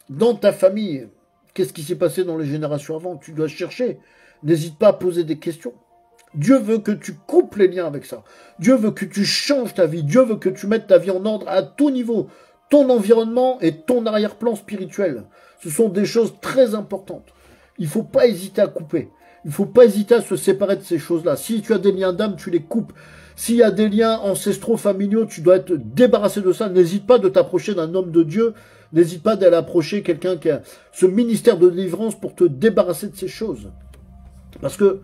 dans ta famille. Qu'est-ce qui s'est passé dans les générations avant? Tu dois chercher. N'hésite pas à poser des questions. Dieu veut que tu coupes les liens avec ça. Dieu veut que tu changes ta vie. Dieu veut que tu mettes ta vie en ordre à tout niveau. Ton environnement et ton arrière-plan spirituel. Ce sont des choses très importantes. Il ne faut pas hésiter à couper. Il ne faut pas hésiter à se séparer de ces choses-là. Si tu as des liens d'âme, tu les coupes. S'il y a des liens ancestraux, familiaux, tu dois être débarrassé de ça. N'hésite pas de t'approcher d'un homme de Dieu. N'hésite pas d'aller approcher quelqu'un qui a ce ministère de délivrance pour te débarrasser de ces choses. Parce que,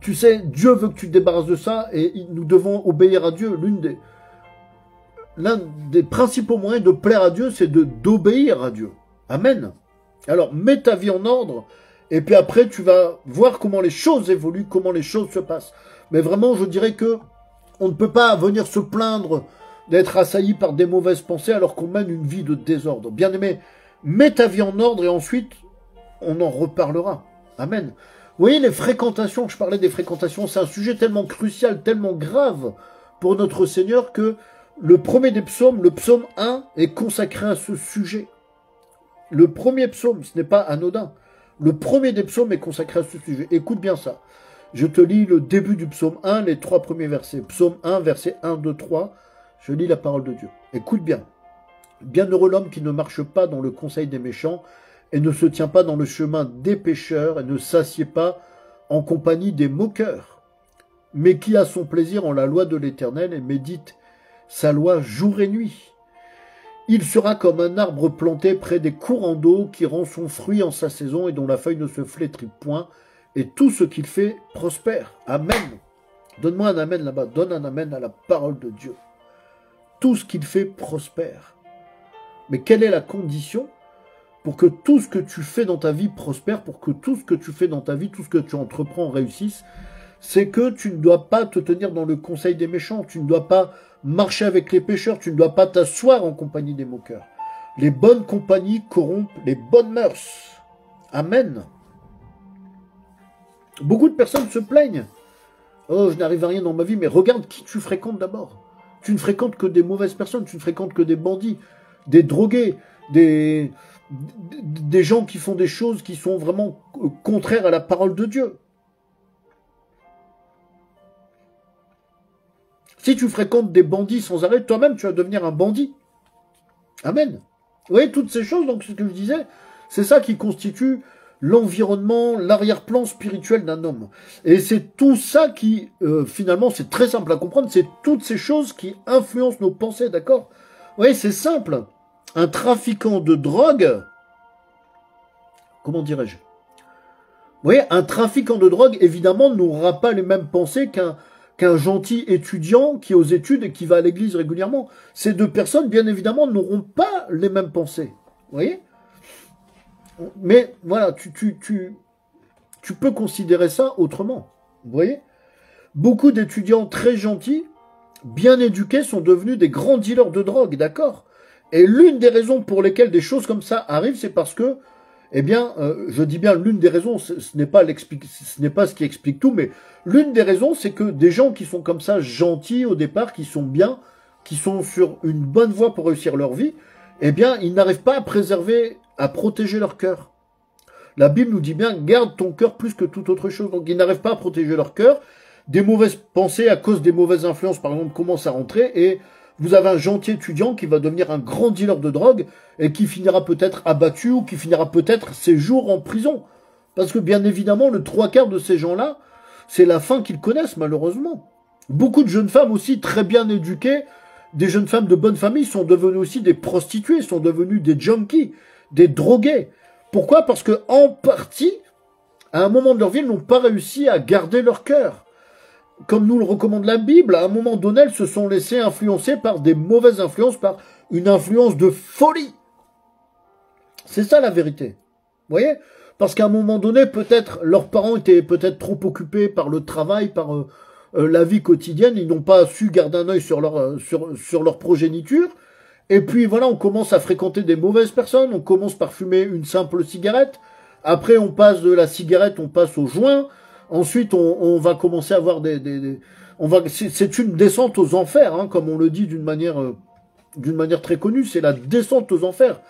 tu sais, Dieu veut que tu te débarrasses de ça et nous devons obéir à Dieu. L'un des principaux moyens de plaire à Dieu, c'est d'obéir à Dieu. Amen. Alors, mets ta vie en ordre et puis après, tu vas voir comment les choses évoluent, comment les choses se passent. Mais vraiment, je dirais que on ne peut pas venir se plaindre d'être assailli par des mauvaises pensées alors qu'on mène une vie de désordre. Bien aimé, mets ta vie en ordre et ensuite, on en reparlera. Amen. Vous voyez, les fréquentations, je parlais des fréquentations, c'est un sujet tellement crucial, tellement grave pour notre Seigneur que le premier des psaumes, le psaume 1, est consacré à ce sujet. Le premier psaume, ce n'est pas anodin. Le premier des psaumes est consacré à ce sujet. Écoute bien ça. Je te lis le début du psaume 1, les 3 premiers versets. Psaume 1, versets 1, 2, 3. Je lis la parole de Dieu. Écoute bien. Bienheureux l'homme qui ne marche pas dans le conseil des méchants et ne se tient pas dans le chemin des pécheurs et ne s'assied pas en compagnie des moqueurs, mais qui a son plaisir en la loi de l'Éternel et médite sa loi jour et nuit. Il sera comme un arbre planté près des courants d'eau qui rend son fruit en sa saison et dont la feuille ne se flétrit point, et tout ce qu'il fait prospère. Amen. Donne-moi un amen là-bas. Donne un amen à la parole de Dieu. Tout ce qu'il fait prospère. Mais quelle est la condition pour que tout ce que tu fais dans ta vie prospère, pour que tout ce que tu fais dans ta vie, tout ce que tu entreprends réussisse? C'est que tu ne dois pas te tenir dans le conseil des méchants, tu ne dois pas marcher avec les pécheurs, tu ne dois pas t'asseoir en compagnie des moqueurs. Les bonnes compagnies corrompent les bonnes mœurs. Amen. Beaucoup de personnes se plaignent. Oh, je n'arrive à rien dans ma vie, mais regarde qui tu fréquentes d'abord. Tu ne fréquentes que des mauvaises personnes, tu ne fréquentes que des bandits, des drogués, des gens qui font des choses qui sont vraiment contraires à la parole de Dieu. Si tu fréquentes des bandits sans arrêt, toi-même, tu vas devenir un bandit. Amen. Vous voyez, toutes ces choses, donc ce que je disais, c'est ça qui constitue l'environnement, l'arrière-plan spirituel d'un homme. Et c'est tout ça qui, finalement, c'est très simple à comprendre, c'est toutes ces choses qui influencent nos pensées, d'accord? Vous voyez, c'est simple. Un trafiquant de drogue, comment dirais-je? Vous voyez, un trafiquant de drogue, évidemment, n'aura pas les mêmes pensées qu'un gentil étudiant qui est aux études et qui va à l'église régulièrement. Ces deux personnes, bien évidemment, n'auront pas les mêmes pensées. Vous voyez? Mais voilà, tu peux considérer ça autrement. Vous voyez? Beaucoup d'étudiants très gentils, bien éduqués, sont devenus des grands dealers de drogue, d'accord? Et l'une des raisons pour lesquelles des choses comme ça arrivent, c'est parce que, eh bien, je dis bien l'une des raisons, ce n'est pas ce qui explique tout, mais l'une des raisons, c'est que des gens qui sont comme ça gentils au départ, qui sont bien, qui sont sur une bonne voie pour réussir leur vie, eh bien, ils n'arrivent pas à préserver, à protéger leur cœur. La Bible nous dit bien, garde ton cœur plus que toute autre chose. Donc, ils n'arrivent pas à protéger leur cœur. Des mauvaises pensées à cause des mauvaises influences, par exemple, commencent à rentrer et vous avez un gentil étudiant qui va devenir un grand dealer de drogue et qui finira peut-être abattu ou qui finira peut-être ses jours en prison. Parce que bien évidemment, le 3/4 de ces gens-là, c'est la fin qu'ils connaissent malheureusement. Beaucoup de jeunes femmes aussi très bien éduquées, des jeunes femmes de bonne famille sont devenues aussi des prostituées, sont devenues des junkies, des drogués. Pourquoi? Parce que en partie, à un moment de leur vie, elles n'ont pas réussi à garder leur cœur. Comme nous le recommande la Bible, à un moment donné, elles se sont laissées influencer par des mauvaises influences, par une influence de folie. C'est ça la vérité. Vous voyez? Parce qu'à un moment donné, peut-être, leurs parents étaient peut-être trop occupés par le travail, par la vie quotidienne, ils n'ont pas su garder un œil sur leur progéniture, Et puis voilà, on commence à fréquenter des mauvaises personnes, on commence par fumer une simple cigarette, après on passe de la cigarette, on passe au joint, ensuite on va commencer à avoir c'est une descente aux enfers, hein, comme on le dit d'une manière très connue, c'est la descente aux enfers.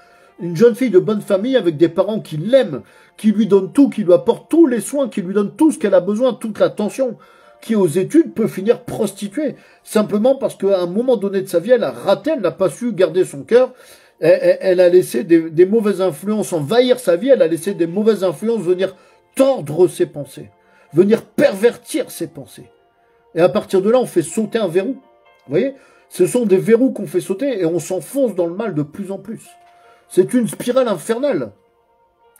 Une jeune fille de bonne famille avec des parents qui l'aiment, qui lui donnent tout, qui lui apportent tous les soins, qui lui donnent tout ce qu'elle a besoin, toute l'attention, qui aux études peut finir prostituée, simplement parce qu'à un moment donné de sa vie, elle a raté, elle n'a pas su garder son cœur, elle a laissé des mauvaises influences envahir sa vie, elle a laissé des mauvaises influences venir tordre ses pensées, venir pervertir ses pensées. Et à partir de là, on fait sauter un verrou. Vous voyez? Ce sont des verrous qu'on fait sauter et on s'enfonce dans le mal de plus en plus. C'est une spirale infernale.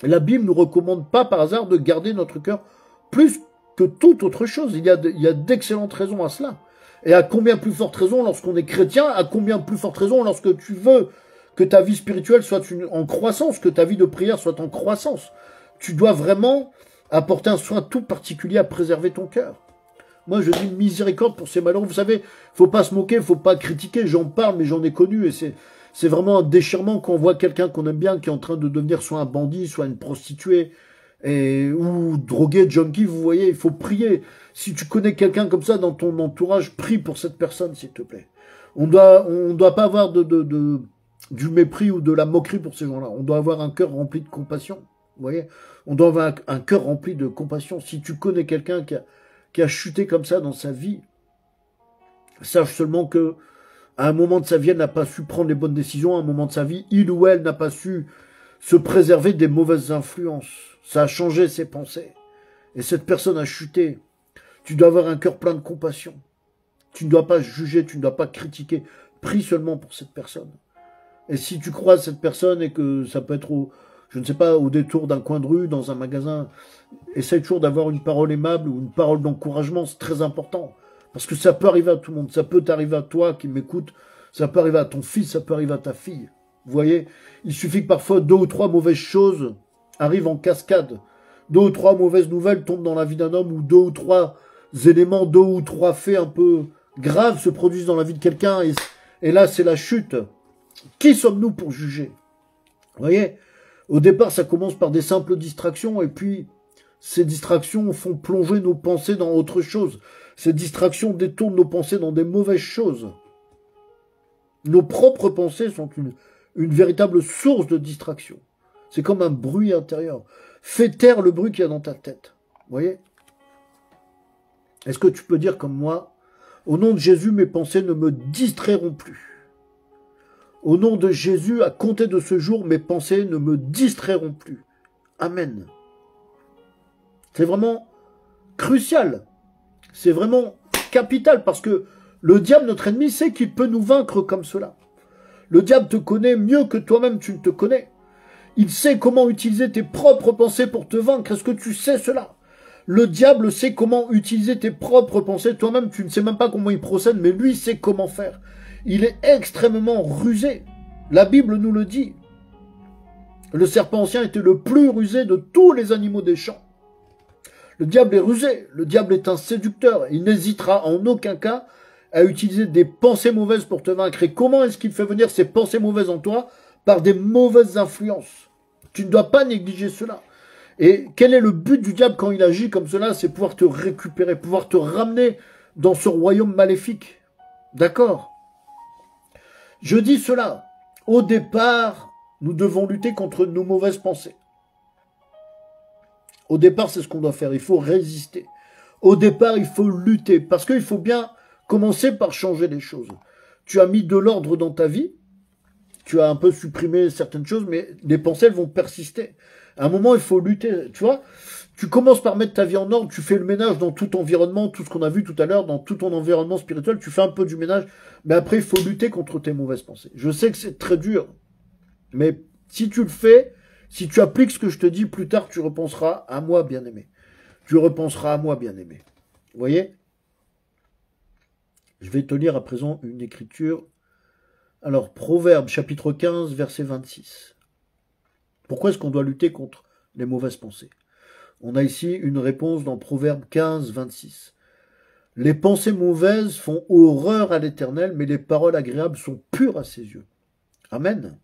La Bible ne nous recommande pas par hasard de garder notre cœur plus que toute autre chose. Il y a d'excellentes raisons à cela. Et à combien plus forte raison lorsqu'on est chrétien, à combien plus forte raison lorsque tu veux que ta vie spirituelle soit en croissance, que ta vie de prière soit en croissance. Tu dois vraiment apporter un soin tout particulier à préserver ton cœur. Moi, je dis miséricorde pour ces malheureux. Vous savez, faut pas se moquer, faut pas critiquer. J'en parle, mais j'en ai connu. Et c'est vraiment un déchirement quand on voit quelqu'un qu'on aime bien qui est en train de devenir soit un bandit, soit une prostituée, ou drogué, junkie. Vous voyez, il faut prier. Si tu connais quelqu'un comme ça dans ton entourage, prie pour cette personne, s'il te plaît. On doit pas avoir du mépris ou de la moquerie pour ces gens-là. On doit avoir un cœur rempli de compassion. Vous voyez, on doit avoir un cœur rempli de compassion. Si tu connais quelqu'un qui a chuté comme ça dans sa vie, sache seulement que à un moment de sa vie, elle n'a pas su prendre les bonnes décisions. À un moment de sa vie, il ou elle n'a pas su se préserver des mauvaises influences. Ça a changé ses pensées. Et cette personne a chuté. Tu dois avoir un cœur plein de compassion. Tu ne dois pas juger, tu ne dois pas critiquer. Prie seulement pour cette personne. Et si tu croises cette personne et que ça peut être je ne sais pas, au détour d'un coin de rue, dans un magasin, essaye toujours d'avoir une parole aimable ou une parole d'encouragement, c'est très important. Parce que ça peut arriver à tout le monde. Ça peut t'arriver à toi qui m'écoute. Ça peut arriver à ton fils, ça peut arriver à ta fille. Vous voyez, il suffit que parfois 2 ou 3 mauvaises choses arrivent en cascade. 2 ou 3 mauvaises nouvelles tombent dans la vie d'un homme, ou 2 ou 3 éléments, 2 ou 3 faits un peu graves se produisent dans la vie de quelqu'un, et là c'est la chute. Qui sommes-nous pour juger? Vous voyez, au départ ça commence par des simples distractions, et puis ces distractions font plonger nos pensées dans autre chose. Ces distractions détournent nos pensées dans des mauvaises choses. Nos propres pensées sont une véritable source de distraction. C'est comme un bruit intérieur. Fais taire le bruit qu'il y a dans ta tête. Vous voyez? Est-ce que tu peux dire comme moi, au nom de Jésus, mes pensées ne me distrairont plus. Au nom de Jésus, à compter de ce jour, mes pensées ne me distrairont plus. Amen. C'est vraiment crucial. C'est vraiment capital parce que le diable, notre ennemi, sait qu'il peut nous vaincre comme cela. Le diable te connaît mieux que toi-même tu ne te connais. Il sait comment utiliser tes propres pensées pour te vaincre. Est-ce que tu sais cela? Le diable sait comment utiliser tes propres pensées. Toi-même, tu ne sais même pas comment il procède, mais lui sait comment faire. Il est extrêmement rusé. La Bible nous le dit. Le serpent ancien était le plus rusé de tous les animaux des champs. Le diable est rusé. Le diable est un séducteur. Il n'hésitera en aucun cas à utiliser des pensées mauvaises pour te vaincre. Et comment est-ce qu'il fait venir ces pensées mauvaises en toi? Par des mauvaises influences. Tu ne dois pas négliger cela. Et quel est le but du diable quand il agit comme cela? C'est pouvoir te récupérer, pouvoir te ramener dans ce royaume maléfique. D'accord? Je dis cela. Au départ, nous devons lutter contre nos mauvaises pensées. Au départ, c'est ce qu'on doit faire. Il faut résister. Au départ, il faut lutter. Parce qu'il faut bien commencer par changer les choses. Tu as mis de l'ordre dans ta vie. Tu as un peu supprimé certaines choses, mais les pensées, elles vont persister. À un moment, il faut lutter. Tu vois, tu commences par mettre ta vie en ordre. Tu fais le ménage dans tout environnement, tout ce qu'on a vu tout à l'heure, dans tout ton environnement spirituel. Tu fais un peu du ménage. Mais après, il faut lutter contre tes mauvaises pensées. Je sais que c'est très dur. Mais si tu le fais, si tu appliques ce que je te dis, plus tard, tu repenseras à moi, bien-aimé. Tu repenseras à moi, bien-aimé. Vous voyez? Je vais te lire à présent une écriture. Alors, Proverbes, chapitre 15, verset 26. Pourquoi est-ce qu'on doit lutter contre les mauvaises pensées? On a ici une réponse dans Proverbes 15, 26. Les pensées mauvaises font horreur à l'Éternel, mais les paroles agréables sont pures à ses yeux. Amen.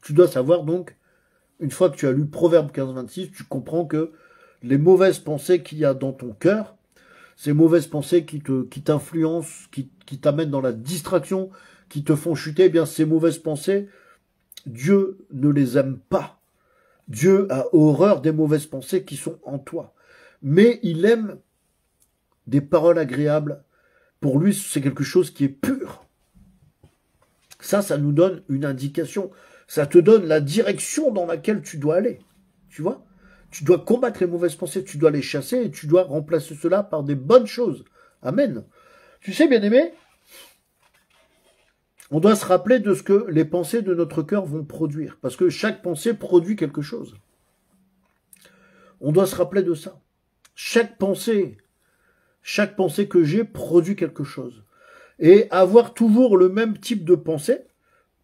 Tu dois savoir donc, une fois que tu as lu Proverbe 15-26, tu comprends que les mauvaises pensées qu'il y a dans ton cœur, ces mauvaises pensées qui t'influencent, qui t'amènent dans la distraction, qui te font chuter, eh bien ces mauvaises pensées, Dieu ne les aime pas. Dieu a horreur des mauvaises pensées qui sont en toi. Mais il aime des paroles agréables. Pour lui, c'est quelque chose qui est pur. Ça nous donne une indication. Ça te donne la direction dans laquelle tu dois aller. Tu vois ? Tu dois combattre les mauvaises pensées, tu dois les chasser et tu dois remplacer cela par des bonnes choses. Amen. Tu sais, bien-aimé, on doit se rappeler de ce que les pensées de notre cœur vont produire. Parce que chaque pensée produit quelque chose. On doit se rappeler de ça. Chaque pensée que j'ai produit quelque chose. Et avoir toujours le même type de pensée,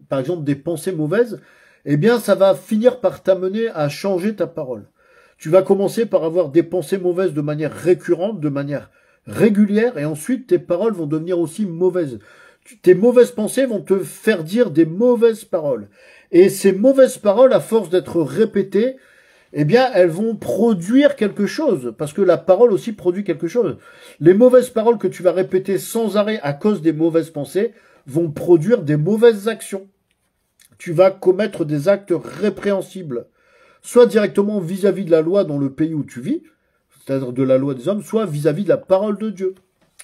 par exemple des pensées mauvaises, eh bien ça va finir par t'amener à changer ta parole. Tu vas commencer par avoir des pensées mauvaises de manière récurrente, de manière régulière, et ensuite tes paroles vont devenir aussi mauvaises. Tes mauvaises pensées vont te faire dire des mauvaises paroles. Et ces mauvaises paroles, à force d'être répétées, eh bien, elles vont produire quelque chose, parce que la parole aussi produit quelque chose. Les mauvaises paroles que tu vas répéter sans arrêt à cause des mauvaises pensées vont produire des mauvaises actions. Tu vas commettre des actes répréhensibles, soit directement vis-à-vis de la loi dans le pays où tu vis, c'est-à-dire de la loi des hommes, soit vis-à-vis de la parole de Dieu.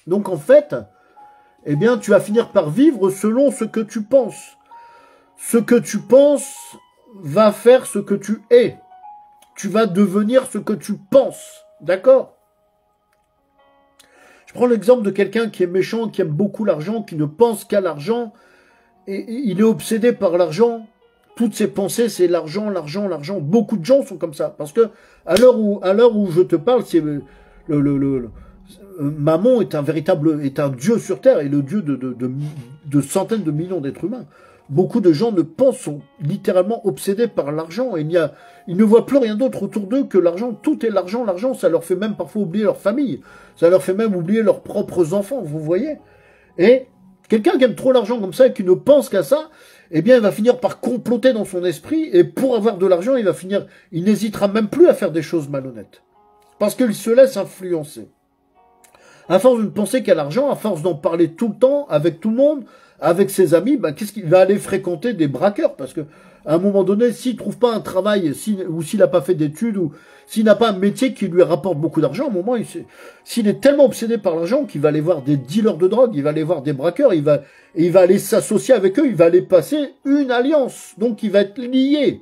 Donc en fait, eh bien, tu vas finir par vivre selon ce que tu penses. Ce que tu penses va faire ce que tu es. Tu vas devenir ce que tu penses. D'accord ? Je prends l'exemple de quelqu'un qui est méchant, qui aime beaucoup l'argent, qui ne pense qu'à l'argent, et il est obsédé par l'argent. Toutes ses pensées, c'est l'argent, l'argent, l'argent. Beaucoup de gens sont comme ça. Parce que à l'heure où je te parle, c'est Mammon est un dieu sur terre et le dieu de centaines de millions d'êtres humains. Beaucoup de gens sont littéralement obsédés par l'argent. Ils ne voient plus rien d'autre autour d'eux que l'argent. Tout est l'argent, l'argent. Ça leur fait même parfois oublier leur famille. Ça leur fait même oublier leurs propres enfants, vous voyez. Et quelqu'un qui aime trop l'argent comme ça et qui ne pense qu'à ça, eh bien, il va finir par comploter dans son esprit. Et pour avoir de l'argent, il n'hésitera même plus à faire des choses malhonnêtes. Parce qu'il se laisse influencer. À force de ne penser qu'à l'argent, à force d'en parler tout le temps, avec tout le monde, avec ses amis, qu'est-ce qu'il va aller fréquenter des braqueurs? Parce que, à un moment donné, s'il trouve pas un travail, ou s'il n'a pas fait d'études, ou s'il n'a pas un métier qui lui rapporte beaucoup d'argent, à un moment, s'il est tellement obsédé par l'argent qu'il va aller voir des dealers de drogue, il va aller voir des braqueurs, il va aller s'associer avec eux, il va aller passer une alliance. Donc, il va être lié.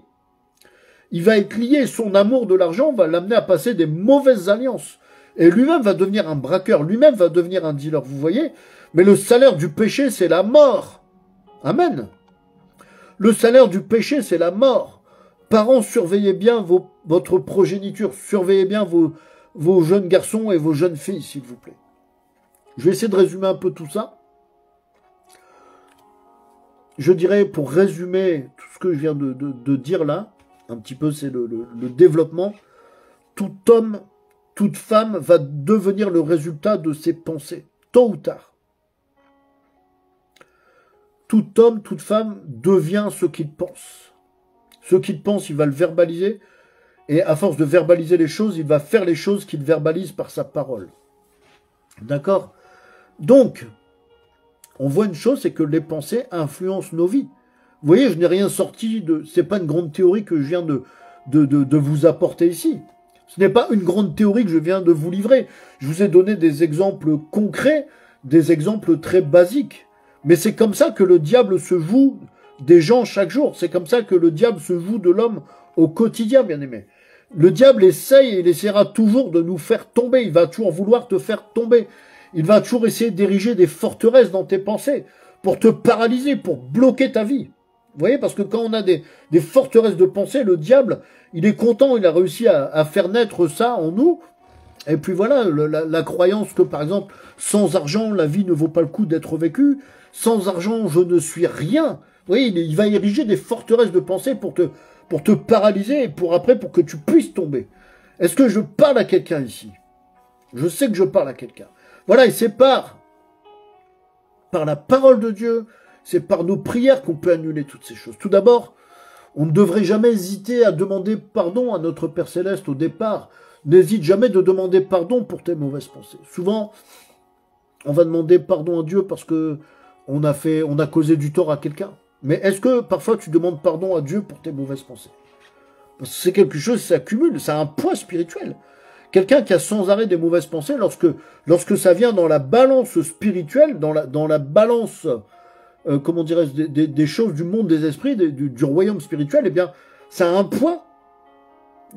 Il va être lié. Son amour de l'argent va l'amener à passer des mauvaises alliances. Et lui-même va devenir un braqueur, lui-même va devenir un dealer, vous voyez? Mais le salaire du péché, c'est la mort. Amen. Le salaire du péché, c'est la mort. Parents, surveillez bien votre progéniture, surveillez bien vos jeunes garçons et vos jeunes filles, s'il vous plaît. Je vais essayer de résumer un peu tout ça. Je dirais, pour résumer tout ce que je viens de dire là, un petit peu, c'est le développement. Tout homme, toute femme va devenir le résultat de ses pensées, tôt ou tard. Tout homme, toute femme devient ce qu'il pense. Ce qu'il pense, il va le verbaliser. Et à force de verbaliser les choses, il va faire les choses qu'il verbalise par sa parole. D'accord ? Donc, on voit une chose, c'est que les pensées influencent nos vies. Vous voyez, je n'ai rien sorti de... C'est pas une grande théorie que je viens de vous apporter ici. Ce n'est pas une grande théorie que je viens de vous livrer. Je vous ai donné des exemples concrets, des exemples très basiques. Mais c'est comme ça que le diable se joue des gens chaque jour. C'est comme ça que le diable se joue de l'homme au quotidien, bien aimé. Le diable essaye et il essaiera toujours de nous faire tomber. Il va toujours vouloir te faire tomber. Il va toujours essayer d'ériger des forteresses dans tes pensées pour te paralyser, pour bloquer ta vie. Vous voyez, parce que quand on a des forteresses de pensée, le diable, il est content, il a réussi à faire naître ça en nous. Et puis voilà, la croyance que, par exemple, sans argent, la vie ne vaut pas le coup d'être vécue. Sans argent, je ne suis rien. Vous voyez, il va ériger des forteresses de pensée pour te paralyser et pour que tu puisses tomber. Est-ce que je parle à quelqu'un ici? Je sais que je parle à quelqu'un. Voilà, et c'est par la parole de Dieu C'est par nos prières qu'on peut annuler toutes ces choses. Tout d'abord, on ne devrait jamais hésiter à demander pardon à notre Père Céleste au départ. N'hésite jamais de demander pardon pour tes mauvaises pensées. Souvent, on va demander pardon à Dieu parce que on a causé du tort à quelqu'un. Mais est-ce que parfois tu demandes pardon à Dieu pour tes mauvaises pensées? Parce que c'est quelque chose qui s'accumule, ça a un poids spirituel. Quelqu'un qui a sans arrêt des mauvaises pensées, lorsque ça vient dans la balance spirituelle, dans la balance, comment dirais-je, des choses du monde des esprits, du royaume spirituel, eh bien, ça a un poids.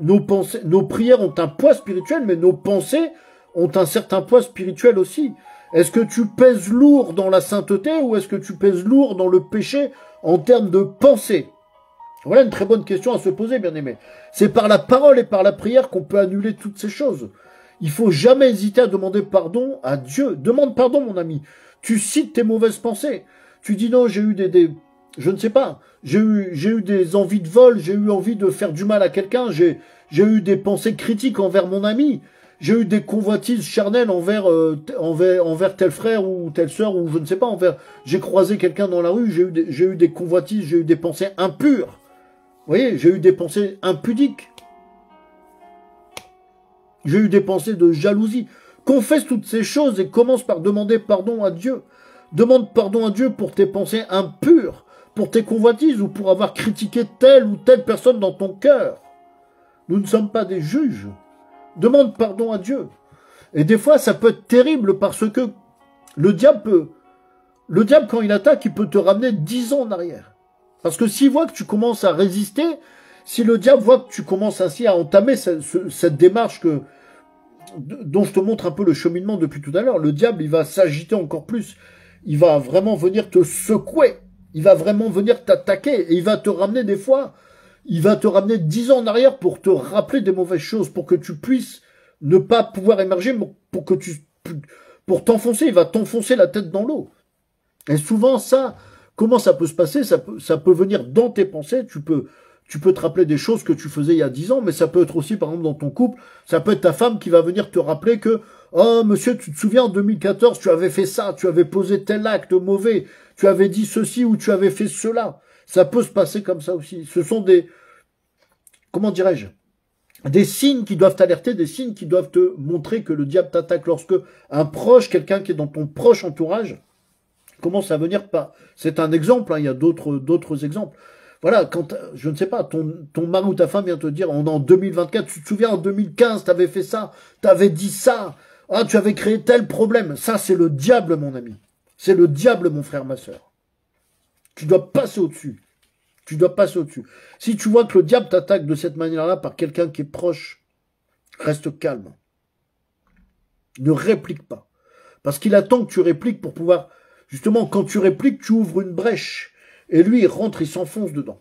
Nos prières ont un poids spirituel, mais nos pensées ont un certain poids spirituel aussi. Est-ce que tu pèses lourd dans la sainteté ou est-ce que tu pèses lourd dans le péché en termes de pensée? Voilà une très bonne question à se poser, bien-aimés. C'est par la parole et par la prière qu'on peut annuler toutes ces choses. Il faut jamais hésiter à demander pardon à Dieu. Demande pardon, mon ami. Tu cites tes mauvaises pensées. Tu dis non, j'ai eu je ne sais pas, j'ai eu des envies de vol, j'ai eu envie de faire du mal à quelqu'un, j'ai eu des pensées critiques envers mon ami, j'ai eu des convoitises charnelles envers tel frère ou telle sœur, ou je ne sais pas, j'ai croisé quelqu'un dans la rue, j'ai eu des convoitises, j'ai eu des pensées impures. Vous voyez, j'ai eu des pensées impudiques. J'ai eu des pensées de jalousie. Confesse toutes ces choses et commence par demander pardon à Dieu. Demande pardon à Dieu pour tes pensées impures, pour tes convoitises ou pour avoir critiqué telle ou telle personne dans ton cœur. Nous ne sommes pas des juges. Demande pardon à Dieu. Et des fois, ça peut être terrible parce que le diable, quand il attaque, il peut te ramener 10 ans en arrière. Parce que s'il voit que tu commences à résister, si le diable voit que tu commences ainsi à entamer cette démarche dont je te montre un peu le cheminement depuis tout à l'heure, le diable, il va s'agiter encore plus. Il va vraiment venir te secouer. Il va vraiment venir t'attaquer. Et il va te ramener des fois, il va te ramener 10 ans en arrière pour te rappeler des mauvaises choses, pour que tu puisses ne pas pouvoir émerger, pour t'enfoncer. Il va t'enfoncer la tête dans l'eau. Et souvent, comment ça peut se passer? Ça peut venir dans tes pensées. Tu peux te rappeler des choses que tu faisais il y a 10 ans, mais ça peut être aussi, par exemple, dans ton couple. Ça peut être ta femme qui va venir te rappeler que oh, monsieur, tu te souviens, en 2014, tu avais fait ça, tu avais posé tel acte mauvais, tu avais dit ceci ou tu avais fait cela. Ça peut se passer comme ça aussi. Ce sont comment dirais-je, des signes qui doivent t'alerter, des signes qui doivent te montrer que le diable t'attaque lorsque un proche, quelqu'un qui est dans ton proche entourage, commence à venir pas. C'est un exemple, hein, il y a d'autres exemples. Voilà, quand, je ne sais pas, ton mari ou ta femme vient te dire, on est en 2024, tu te souviens, en 2015, t'avais fait ça, t'avais dit ça, ah, tu avais créé tel problème. Ça, c'est le diable, mon ami. C'est le diable, mon frère, ma sœur. Tu dois passer au-dessus. Tu dois passer au-dessus. Si tu vois que le diable t'attaque de cette manière-là par quelqu'un qui est proche, reste calme. Ne réplique pas. Parce qu'il attend que tu répliques pour pouvoir... Justement, quand tu répliques, tu ouvres une brèche. Et lui, il rentre, il s'enfonce dedans.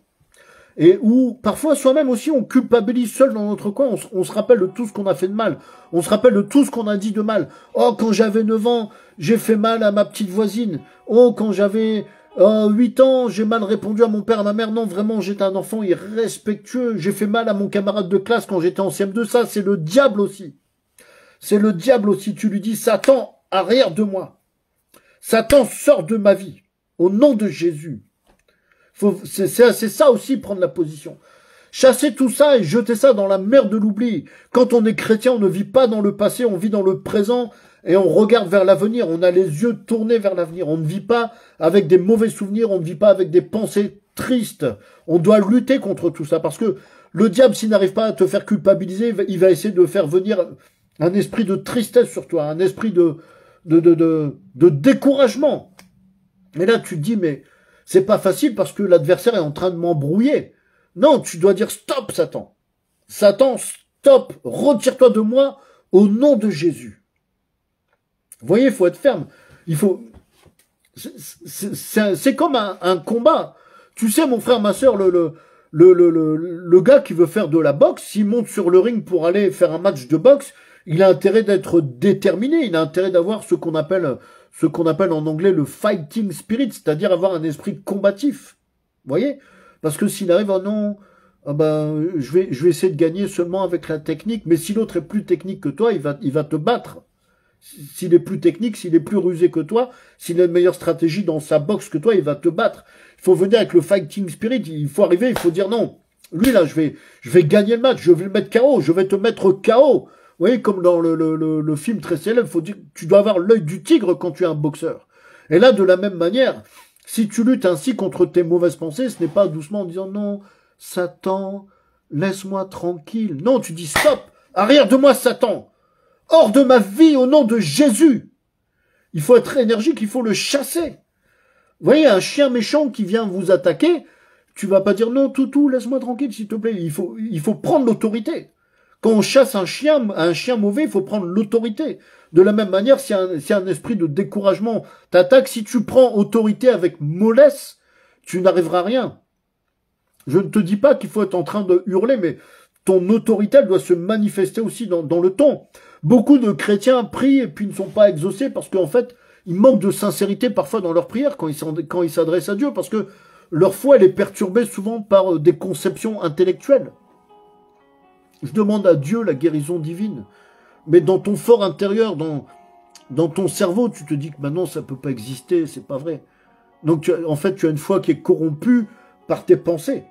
Et où, parfois, soi-même aussi, on culpabilise seul dans notre coin. On se rappelle de tout ce qu'on a fait de mal. On se rappelle de tout ce qu'on a dit de mal. Oh, quand j'avais 9 ans, j'ai fait mal à ma petite voisine. Oh, quand j'avais 8 ans, j'ai mal répondu à mon père, à ma mère. Non, vraiment, j'étais un enfant irrespectueux. J'ai fait mal à mon camarade de classe quand j'étais en CM2. Ça, c'est le diable aussi. C'est le diable aussi. Tu lui dis, Satan, arrière de moi. Satan, sors de ma vie. Au nom de Jésus. C'est ça aussi, prendre la position. Chasser tout ça et jeter ça dans la mer de l'oubli. Quand on est chrétien, on ne vit pas dans le passé, on vit dans le présent et on regarde vers l'avenir. On a les yeux tournés vers l'avenir. On ne vit pas avec des mauvais souvenirs, on ne vit pas avec des pensées tristes. On doit lutter contre tout ça parce que le diable, s'il n'arrive pas à te faire culpabiliser, il va essayer de faire venir un esprit de tristesse sur toi, un esprit de découragement. Et là, tu te dis, mais c'est pas facile parce que l'adversaire est en train de m'embrouiller. Non, tu dois dire stop, Satan. Satan, stop, retire-toi de moi au nom de Jésus. Vous voyez, il faut être ferme. C'est comme un combat. Tu sais, mon frère, ma sœur, le gars qui veut faire de la boxe, s'il monte sur le ring pour aller faire un match de boxe, il a intérêt d'être déterminé. Il a intérêt d'avoir ce qu'on appelle en anglais le fighting spirit, c'est-à-dire avoir un esprit combatif. Vous voyez? Parce que s'il arrive, oh non, je vais essayer de gagner seulement avec la technique, mais si l'autre est plus technique que toi, il va te battre. S'il est plus technique, s'il est plus rusé que toi, s'il a une meilleure stratégie dans sa boxe que toi, il va te battre. Il faut venir avec le fighting spirit. Il faut arriver, il faut dire non. Lui, là, je vais gagner le match. Je vais le mettre KO. Je vais te mettre KO. Vous voyez, comme dans le film très célèbre, faut dire, tu dois avoir l'œil du tigre quand tu es un boxeur. Et là, de la même manière, si tu luttes ainsi contre tes mauvaises pensées, ce n'est pas doucement en disant non, Satan, laisse-moi tranquille. Non, tu dis stop, arrière de moi, Satan. Hors de ma vie au nom de Jésus. Il faut être énergique, il faut le chasser. Vous voyez, un chien méchant qui vient vous attaquer, tu vas pas dire non, toutou, laisse-moi tranquille, s'il te plaît. Il faut prendre l'autorité. Quand on chasse un chien mauvais, il faut prendre l'autorité. De la même manière, si un esprit de découragement t'attaque, si tu prends autorité avec mollesse, tu n'arriveras à rien. Je ne te dis pas qu'il faut être en train de hurler, mais ton autorité, elle doit se manifester aussi dans le ton. Beaucoup de chrétiens prient et puis ne sont pas exaucés parce qu'en fait, ils manquent de sincérité parfois dans leur prière quand ils s'adressent à Dieu, parce que leur foi, elle est perturbée souvent par des conceptions intellectuelles. Je demande à Dieu la guérison divine. Mais dans ton fort intérieur, dans ton cerveau, tu te dis que maintenant, ça peut pas exister, c'est pas vrai. Donc, en fait, tu as une foi qui est corrompue par tes pensées.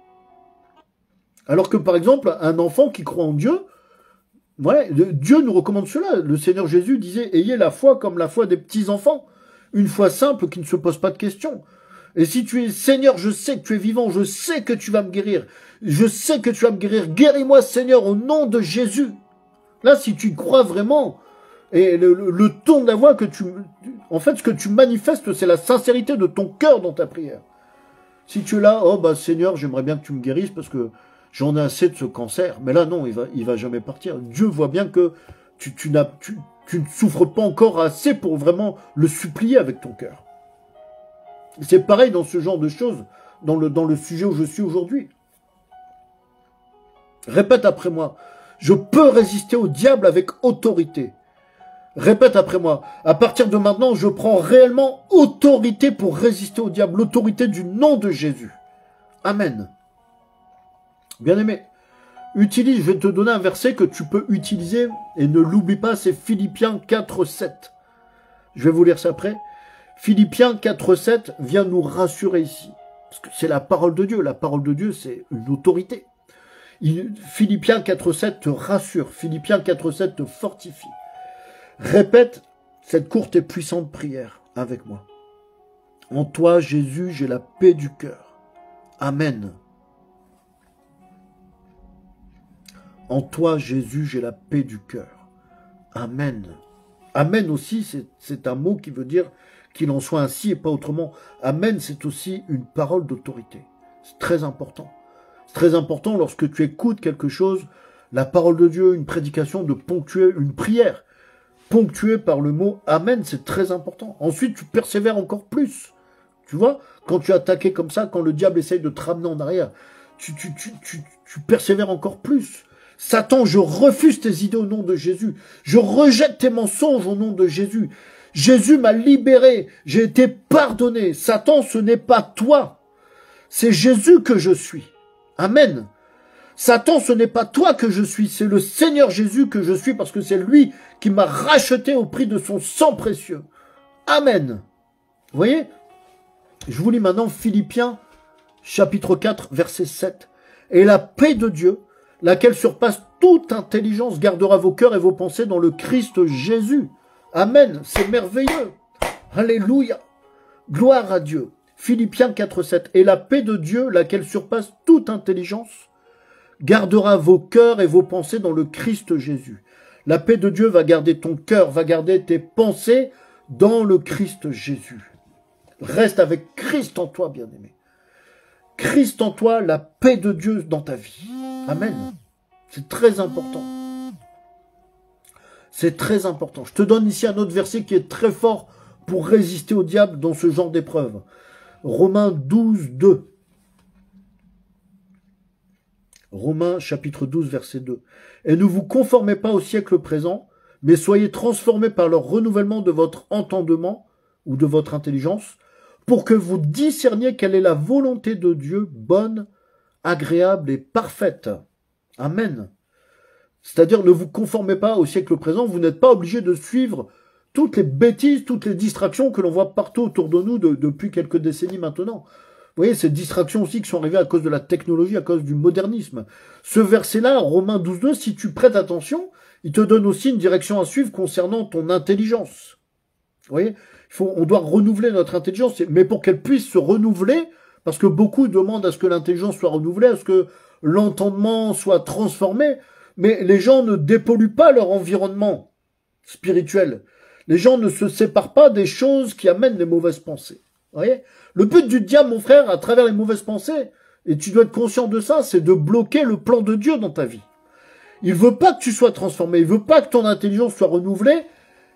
Alors que, par exemple, un enfant qui croit en Dieu, ouais, Dieu nous recommande cela. Le Seigneur Jésus disait, ayez la foi comme la foi des petits-enfants. Une foi simple qui ne se pose pas de questions. Et si tu es Seigneur, je sais que tu es vivant, je sais que tu vas me guérir. Je sais que tu vas me guérir. Guéris-moi, Seigneur, au nom de Jésus. Là, si tu crois vraiment, et le ton de la voix en fait, ce que tu manifestes, c'est la sincérité de ton cœur dans ta prière. Si tu es là, oh bah Seigneur, j'aimerais bien que tu me guérisses parce que j'en ai assez de ce cancer. Mais là, non, il va jamais partir. Dieu voit bien que tu ne souffres pas encore assez pour vraiment le supplier avec ton cœur. C'est pareil dans ce genre de choses, dans le sujet où je suis aujourd'hui. Répète après moi. Je peux résister au diable avec autorité. Répète après moi. À partir de maintenant, je prends réellement autorité pour résister au diable. L'autorité du nom de Jésus. Amen. Bien-aimé, je vais te donner un verset que tu peux utiliser et ne l'oublie pas, c'est Philippiens 4:7. Je vais vous lire ça après. Philippiens 4:7 vient nous rassurer ici. Parce que c'est la parole de Dieu. La parole de Dieu, c'est une autorité. Philippiens 4:7 te rassure. Philippiens 4:7 te fortifie. Répète cette courte et puissante prière avec moi. En toi, Jésus, j'ai la paix du cœur. Amen. En toi, Jésus, j'ai la paix du cœur. Amen. Amen aussi, c'est un mot qui veut dire qu'il en soit ainsi et pas autrement. Amen, c'est aussi une parole d'autorité. C'est très important. C'est très important lorsque tu écoutes quelque chose, la parole de Dieu, une prédication, de ponctuer une prière, ponctuée par le mot Amen, c'est très important. Ensuite, tu persévères encore plus. Tu vois, quand tu es attaqué comme ça, quand le diable essaye de te ramener en arrière, tu persévères encore plus. Satan, je refuse tes idées au nom de Jésus. Je rejette tes mensonges au nom de Jésus. Jésus m'a libéré. J'ai été pardonné. Satan, ce n'est pas toi. C'est Jésus que je suis. Amen. Satan, ce n'est pas toi que je suis. C'est le Seigneur Jésus que je suis parce que c'est lui qui m'a racheté au prix de son sang précieux. Amen. Vous voyez? Je vous lis maintenant Philippiens chapitre 4, verset 7. Et la paix de Dieu, laquelle surpasse toute intelligence, gardera vos cœurs et vos pensées dans le Christ Jésus. Amen. C'est merveilleux. Alléluia. Gloire à Dieu. Philippiens 4, 7. Et la paix de Dieu, laquelle surpasse toute intelligence, gardera vos cœurs et vos pensées dans le Christ Jésus. La paix de Dieu va garder ton cœur, va garder tes pensées dans le Christ Jésus. Reste avec Christ en toi, bien-aimé. Christ en toi, la paix de Dieu dans ta vie. Amen. C'est très important. C'est très important. Je te donne ici un autre verset qui est très fort pour résister au diable dans ce genre d'épreuve. Romains 12, 2. Romains chapitre 12, verset 2. Et ne vous conformez pas au siècle présent, mais soyez transformés par le renouvellement de votre entendement ou de votre intelligence, pour que vous discerniez quelle est la volonté de Dieu, bonne, agréable et parfaite. Amen. C'est-à-dire, ne vous conformez pas au siècle présent, vous n'êtes pas obligé de suivre toutes les bêtises, toutes les distractions que l'on voit partout autour de nous depuis quelques décennies maintenant. Vous voyez, ces distractions aussi qui sont arrivées à cause de la technologie, à cause du modernisme. Ce verset-là, Romains 12.2, si tu prêtes attention, il te donne aussi une direction à suivre concernant ton intelligence. Vous voyez, on doit renouveler notre intelligence, mais pour qu'elle puisse se renouveler, parce que beaucoup demandent à ce que l'intelligence soit renouvelée, à ce que l'entendement soit transformé, mais les gens ne dépolluent pas leur environnement spirituel. Les gens ne se séparent pas des choses qui amènent les mauvaises pensées. Vous voyez, le but du diable, mon frère, à travers les mauvaises pensées, et tu dois être conscient de ça, c'est de bloquer le plan de Dieu dans ta vie. Il veut pas que tu sois transformé, il veut pas que ton intelligence soit renouvelée,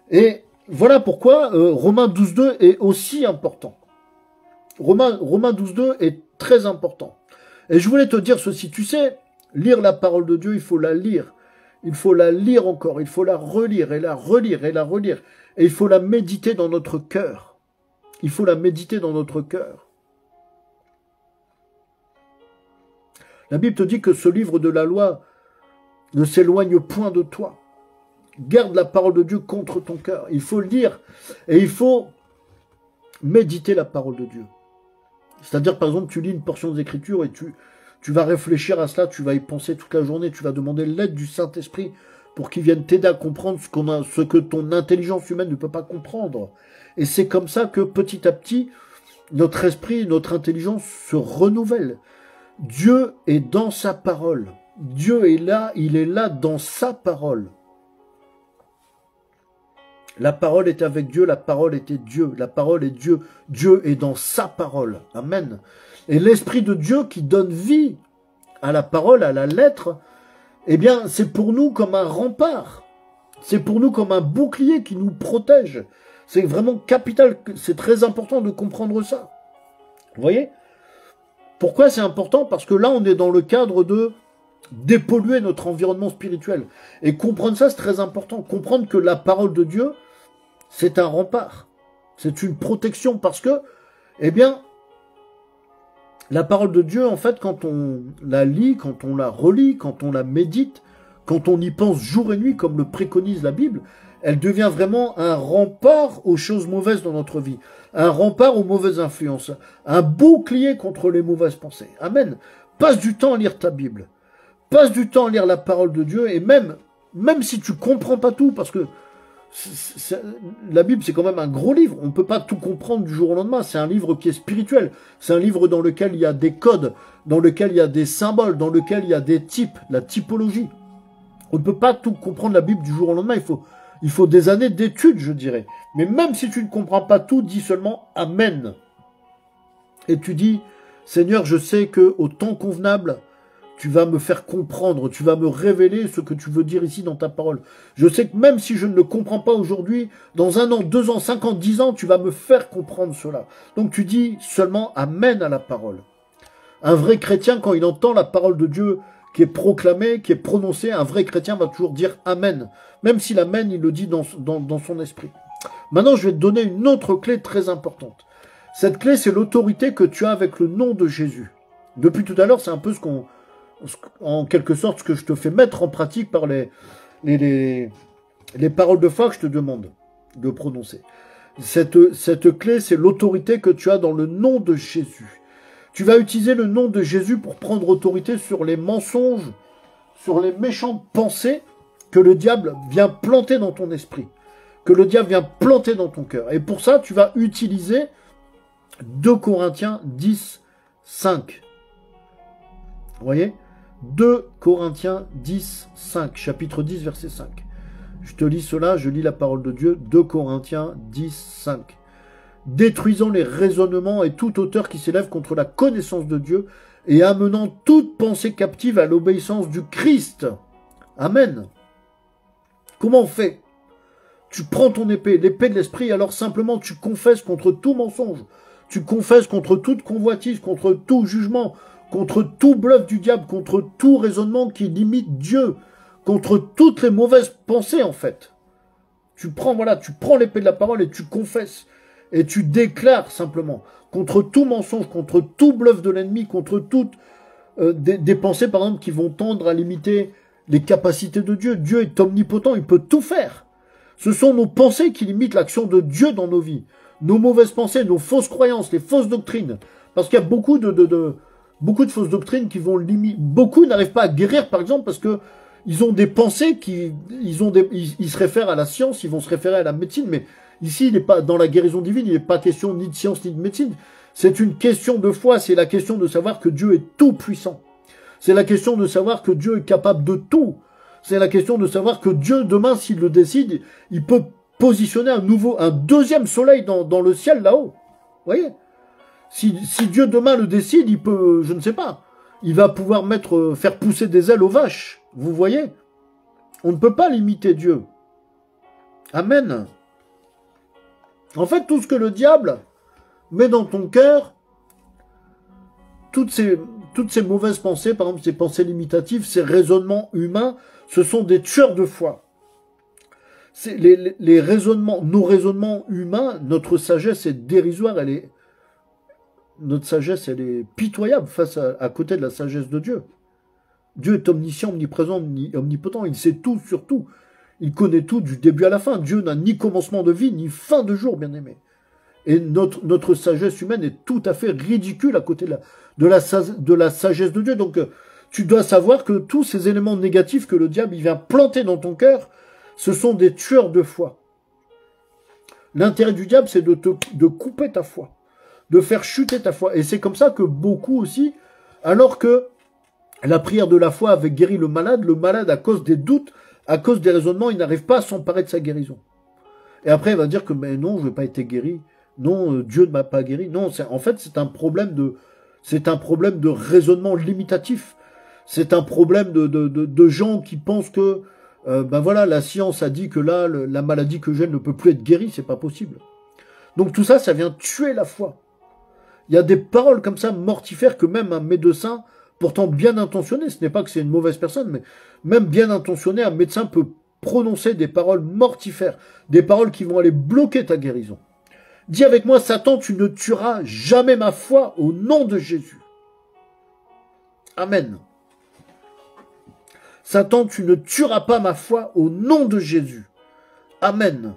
et voilà pourquoi Romains 12.2 est aussi important. Romains 12.2 est très important. Et je voulais te dire ceci, tu sais, lire la parole de Dieu, il faut la lire. Il faut la lire encore, il faut la relire et la relire et la relire. Et il faut la méditer dans notre cœur. Il faut la méditer dans notre cœur. La Bible te dit que ce livre de la loi ne s'éloigne point de toi. Garde la parole de Dieu contre ton cœur. Il faut le lire et il faut méditer la parole de Dieu. C'est-à-dire, par exemple, tu lis une portion des Écritures et tu vas réfléchir à cela, tu vas y penser toute la journée, tu vas demander l'aide du Saint-Esprit pour qu'il vienne t'aider à comprendre ce que ton intelligence humaine ne peut pas comprendre. Et c'est comme ça que petit à petit, notre esprit, notre intelligence se renouvelle. Dieu est dans sa parole. Dieu est là, il est là dans sa parole. La parole est avec Dieu, la parole était Dieu, la parole est Dieu, Dieu est dans sa parole. Amen. Et l'Esprit de Dieu qui donne vie à la parole, à la lettre, eh bien, c'est pour nous comme un rempart. C'est pour nous comme un bouclier qui nous protège. C'est vraiment capital, c'est très important de comprendre ça. Vous voyez? Pourquoi c'est important? Parce que là, on est dans le cadre de dépolluer notre environnement spirituel. Et comprendre ça, c'est très important. Comprendre que la parole de Dieu, c'est un rempart. C'est une protection parce que, eh bien, la parole de Dieu, en fait, quand on la lit, quand on la relit, quand on la médite, quand on y pense jour et nuit, comme le préconise la Bible, elle devient vraiment un rempart aux choses mauvaises dans notre vie, un rempart aux mauvaises influences, un bouclier contre les mauvaises pensées. Amen. Passe du temps à lire ta Bible. Passe du temps à lire la parole de Dieu, et même si tu comprends pas tout, parce que la Bible, c'est quand même un gros livre. On ne peut pas tout comprendre du jour au lendemain. C'est un livre qui est spirituel. C'est un livre dans lequel il y a des codes, dans lequel il y a des symboles, dans lequel il y a des types, la typologie. On ne peut pas tout comprendre la Bible du jour au lendemain. Il faut des années d'études, je dirais. Mais même si tu ne comprends pas tout, dis seulement Amen. Et tu dis, Seigneur, je sais qu'au temps convenable, tu vas me faire comprendre, tu vas me révéler ce que tu veux dire ici dans ta parole. Je sais que même si je ne le comprends pas aujourd'hui, dans 1 an, 2 ans, 5 ans, 10 ans, tu vas me faire comprendre cela. Donc tu dis seulement Amen à la parole. Un vrai chrétien, quand il entend la parole de Dieu qui est proclamée, qui est prononcée, un vrai chrétien va toujours dire Amen. Même si l'Amen, il le dit dans son esprit. Maintenant, je vais te donner une autre clé très importante. Cette clé, c'est l'autorité que tu as avec le nom de Jésus. Depuis tout à l'heure, c'est un peu en quelque sorte, ce que je te fais mettre en pratique par les paroles de foi que je te demande de prononcer. Cette clé, c'est l'autorité que tu as dans le nom de Jésus. Tu vas utiliser le nom de Jésus pour prendre autorité sur les mensonges, sur les méchantes pensées que le diable vient planter dans ton esprit, que le diable vient planter dans ton cœur. Et pour ça, tu vas utiliser 2 Corinthiens 10, 5. Vous voyez ? 2 Corinthiens 10, 5, chapitre 10, verset 5. Je te lis cela, je lis la parole de Dieu, 2 Corinthiens 10, 5. Détruisant les raisonnements et toute hauteur qui s'élève contre la connaissance de Dieu et amenant toute pensée captive à l'obéissance du Christ. Amen. Comment on fait? Tu prends ton épée, l'épée de l'esprit, alors simplement tu confesses contre tout mensonge, tu confesses contre toute convoitise, contre tout jugement, contre tout bluff du diable, contre tout raisonnement qui limite Dieu, contre toutes les mauvaises pensées en fait. Tu prends l'épée de la parole et tu confesses. Et tu déclares simplement contre tout mensonge, contre tout bluff de l'ennemi, contre toutes des pensées par exemple qui vont tendre à limiter les capacités de Dieu. Dieu est omnipotent, il peut tout faire. Ce sont nos pensées qui limitent l'action de Dieu dans nos vies. Nos mauvaises pensées, nos fausses croyances, les fausses doctrines. Parce qu'il y a beaucoup de fausses doctrines qui vont limiter. Beaucoup n'arrivent pas à guérir, par exemple, parce que ils ont des pensées ils se réfèrent à la science, ils vont se référer à la médecine, mais ici, il n'est pas dans la guérison divine, il n'est pas question ni de science ni de médecine. C'est une question de foi, c'est la question de savoir que Dieu est tout puissant. C'est la question de savoir que Dieu est capable de tout. C'est la question de savoir que Dieu, demain, s'il le décide, il peut positionner un deuxième soleil dans le ciel là-haut. Vous voyez? Si Dieu demain le décide, il peut, je ne sais pas, il va pouvoir faire pousser des ailes aux vaches. Vous voyez? On ne peut pas limiter Dieu. Amen. En fait, tout ce que le diable met dans ton cœur, toutes ces mauvaises pensées, par exemple, ces pensées limitatives, ces raisonnements humains, ce sont des tueurs de foi. Les raisonnements, nos raisonnements humains, notre sagesse est dérisoire, notre sagesse, elle est pitoyable à côté de la sagesse de Dieu. Dieu est omniscient, omniprésent, omnipotent, il sait tout sur tout. Il connaît tout du début à la fin. Dieu n'a ni commencement de vie, ni fin de jour, bien aimé. Et notre sagesse humaine est tout à fait ridicule à côté de la sagesse de Dieu. Donc, tu dois savoir que tous ces éléments négatifs que le diable il vient planter dans ton cœur, ce sont des tueurs de foi. L'intérêt du diable, c'est de couper ta foi, de faire chuter ta foi. Et c'est comme ça que beaucoup aussi, alors que la prière de la foi avait guéri le malade, à cause des doutes, à cause des raisonnements, il n'arrive pas à s'emparer de sa guérison. Et après, il va dire que mais non, je n'ai pas été guéri. Non, Dieu ne m'a pas guéri. Non, en fait, c'est un problème de raisonnement limitatif. C'est un problème de gens qui pensent que, ben voilà, la science a dit que là, la maladie que j'ai ne peut plus être guérie, c'est pas possible. Donc tout ça, ça vient tuer la foi. Il y a des paroles comme ça mortifères que même un médecin, pourtant bien intentionné, ce n'est pas que c'est une mauvaise personne, mais même bien intentionné, un médecin peut prononcer des paroles mortifères, des paroles qui vont aller bloquer ta guérison. Dis avec moi, Satan, tu ne tueras jamais ma foi au nom de Jésus. Amen. Satan, tu ne tueras pas ma foi au nom de Jésus. Amen.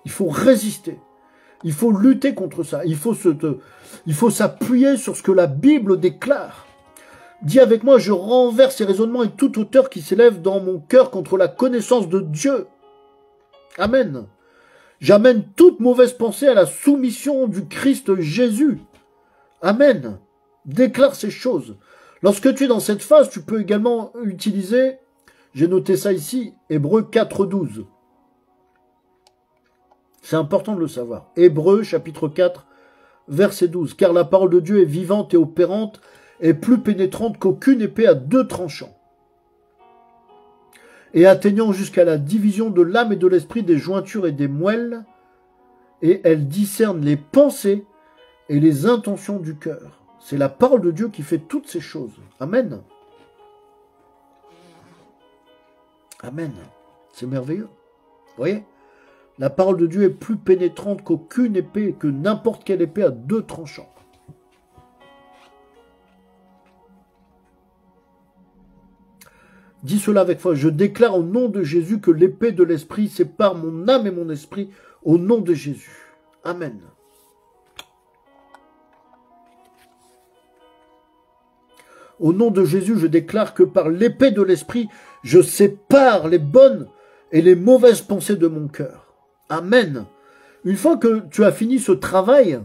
Il faut résister. Il faut lutter contre ça. Il faut s'appuyer sur ce que la Bible déclare. Dis avec moi, je renverse ces raisonnements et toute hauteur qui s'élève dans mon cœur contre la connaissance de Dieu. Amen. J'amène toute mauvaise pensée à la soumission du Christ Jésus. Amen. Déclare ces choses. Lorsque tu es dans cette phase, tu peux également utiliser, j'ai noté ça ici, Hébreux 4.12. C'est important de le savoir. Hébreux chapitre 4, verset 12. Car la parole de Dieu est vivante et opérante, et plus pénétrante qu'aucune épée à deux tranchants, et atteignant jusqu'à la division de l'âme et de l'esprit, des jointures et des moelles, et elle discerne les pensées et les intentions du cœur. C'est la parole de Dieu qui fait toutes ces choses. Amen. Amen. C'est merveilleux. Vous voyez ? La parole de Dieu est plus pénétrante qu'aucune épée, que n'importe quelle épée à deux tranchants. Dis cela avec foi. Je déclare au nom de Jésus que l'épée de l'esprit sépare mon âme et mon esprit au nom de Jésus. Amen. Au nom de Jésus, je déclare que par l'épée de l'esprit, je sépare les bonnes et les mauvaises pensées de mon cœur. Amen. Une fois que tu as fini ce travail,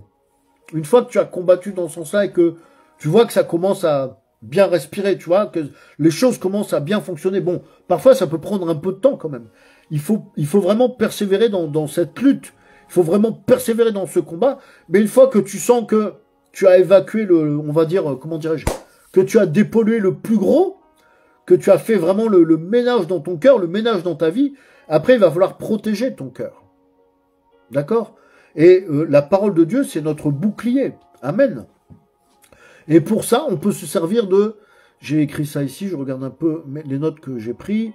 une fois que tu as combattu dans ce sens-là et que tu vois que ça commence à bien respirer, tu vois, que les choses commencent à bien fonctionner. Bon, parfois ça peut prendre un peu de temps quand même. Il faut vraiment persévérer dans cette lutte. Il faut vraiment persévérer dans ce combat. Mais une fois que tu sens que tu as évacué on va dire, comment dirais-je, que tu as dépollué le plus gros, que tu as fait vraiment le ménage dans ton cœur, le ménage dans ta vie, après il va falloir protéger ton cœur. D'accord ? Et la parole de Dieu, c'est notre bouclier. Amen. Et pour ça, on peut se servir de... J'ai écrit ça ici, je regarde un peu les notes que j'ai prises.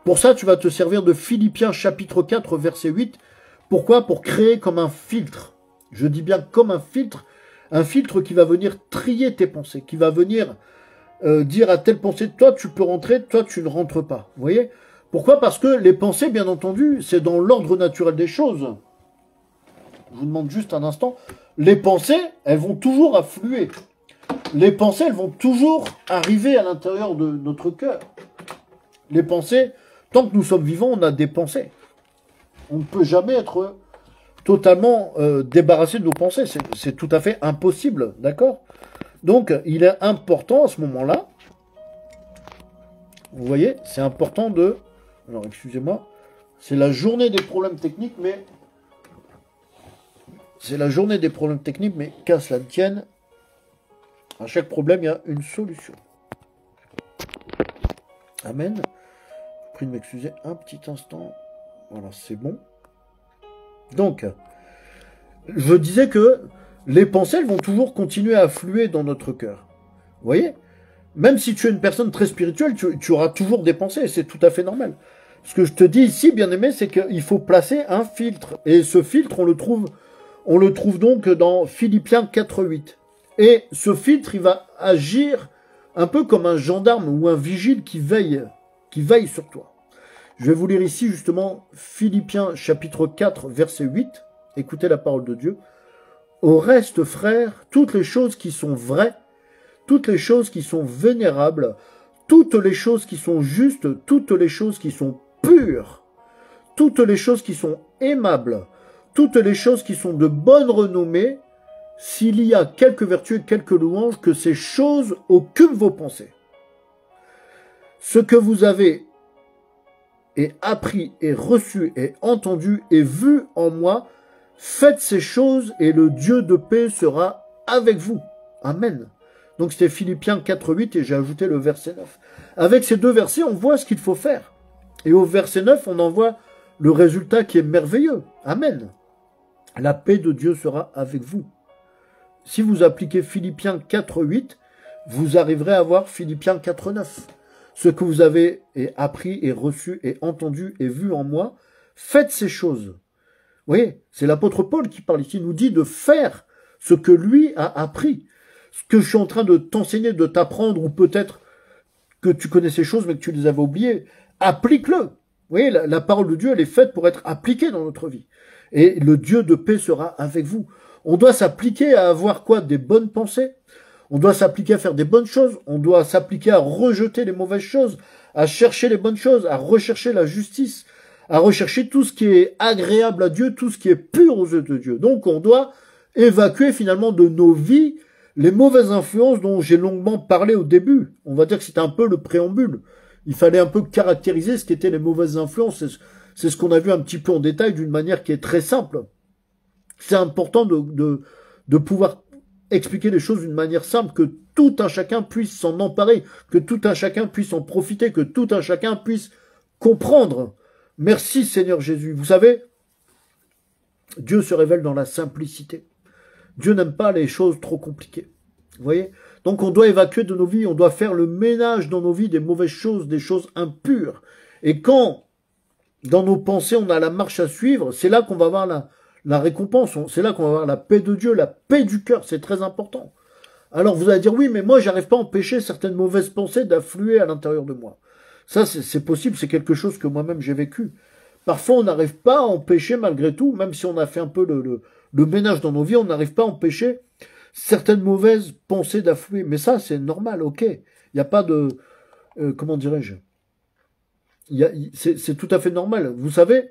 Pour ça, tu vas te servir de Philippiens chapitre 4, verset 8. Pourquoi ? Pour créer comme un filtre. Je dis bien comme un filtre qui va venir trier tes pensées, qui va venir dire à telle pensée, toi tu peux rentrer, toi tu ne rentres pas. Vous voyez ? Pourquoi? Parce que les pensées, bien entendu, c'est dans l'ordre naturel des choses. Je vous demande juste un instant. Les pensées, elles vont toujours affluer. Les pensées, elles vont toujours arriver à l'intérieur de notre cœur. Les pensées, tant que nous sommes vivants, on a des pensées. On ne peut jamais être totalement débarrassé de nos pensées. C'est tout à fait impossible, d'accord? Donc, il est important à ce moment-là, vous voyez, c'est important de... Alors, excusez-moi, c'est la journée des problèmes techniques, mais... C'est la journée des problèmes techniques, mais qu'à cela ne tienne, à chaque problème, il y a une solution. Amen. Je prie de m'excuser un petit instant. Voilà, c'est bon. Donc, je disais que les pensées, elles vont toujours continuer à affluer dans notre cœur. Vous voyez? Même si tu es une personne très spirituelle, tu auras toujours des pensées, c'est tout à fait normal. Ce que je te dis ici, bien aimé, c'est qu'il faut placer un filtre. Et ce filtre, on le trouve donc dans Philippiens 4.8. Et ce filtre, il va agir un peu comme un gendarme ou un vigile qui veille sur toi. Je vais vous lire ici justement Philippiens chapitre 4, verset 8. Écoutez la parole de Dieu. Au reste, frères, toutes les choses qui sont vraies, toutes les choses qui sont vénérables, toutes les choses qui sont justes, toutes les choses qui sont pures, toutes les choses qui sont aimables, toutes les choses qui sont de bonne renommée, s'il y a quelques vertus et quelques louanges, que ces choses occupent vos pensées. Ce que vous avez et appris et reçu et entendu et vu en moi, faites ces choses et le Dieu de paix sera avec vous. Amen. Donc c'était Philippiens 4.8 et j'ai ajouté le verset 9. Avec ces deux versets, on voit ce qu'il faut faire. Et au verset 9, on en voit le résultat qui est merveilleux. Amen. La paix de Dieu sera avec vous. Si vous appliquez Philippiens 4.8, vous arriverez à voir Philippiens 4.9. Ce que vous avez et appris et reçu et entendu et vu en moi, faites ces choses. Vous voyez, c'est l'apôtre Paul qui parle ici, il nous dit de faire ce que lui a appris. Ce que je suis en train de t'enseigner, de t'apprendre, ou peut-être que tu connais ces choses mais que tu les avais oubliées, applique-le. Vous voyez, la parole de Dieu, elle est faite pour être appliquée dans notre vie. Et le Dieu de paix sera avec vous. On doit s'appliquer à avoir quoi? Des bonnes pensées. On doit s'appliquer à faire des bonnes choses. On doit s'appliquer à rejeter les mauvaises choses, à chercher les bonnes choses, à rechercher la justice, à rechercher tout ce qui est agréable à Dieu, tout ce qui est pur aux yeux de Dieu. Donc on doit évacuer finalement de nos vies les mauvaises influences dont j'ai longuement parlé au début. On va dire que c'était un peu le préambule. Il fallait un peu caractériser ce qu'étaient les mauvaises influences. C'est ce qu'on a vu un petit peu en détail d'une manière qui est très simple. C'est important de pouvoir expliquer les choses d'une manière simple, que tout un chacun puisse s'en emparer, que tout un chacun puisse en profiter, que tout un chacun puisse comprendre. Merci Seigneur Jésus. Vous savez, Dieu se révèle dans la simplicité. Dieu n'aime pas les choses trop compliquées. Vous voyez? Donc on doit évacuer de nos vies, on doit faire le ménage dans nos vies des mauvaises choses, des choses impures. Et quand, dans nos pensées, on a la marche à suivre, c'est là qu'on va avoir la récompense, c'est là qu'on va avoir la paix de Dieu, la paix du cœur, c'est très important. Alors vous allez dire, oui, mais moi, j'arrive pas à empêcher certaines mauvaises pensées d'affluer à l'intérieur de moi. Ça, c'est possible, c'est quelque chose que moi-même j'ai vécu. Parfois, on n'arrive pas à empêcher, malgré tout, même si on a fait un peu le ménage dans nos vies, on n'arrive pas à empêcher certaines mauvaises pensées d'affluer. Mais ça, c'est normal, ok. Il n'y a pas de... comment dirais-je? C'est tout à fait normal. Vous savez,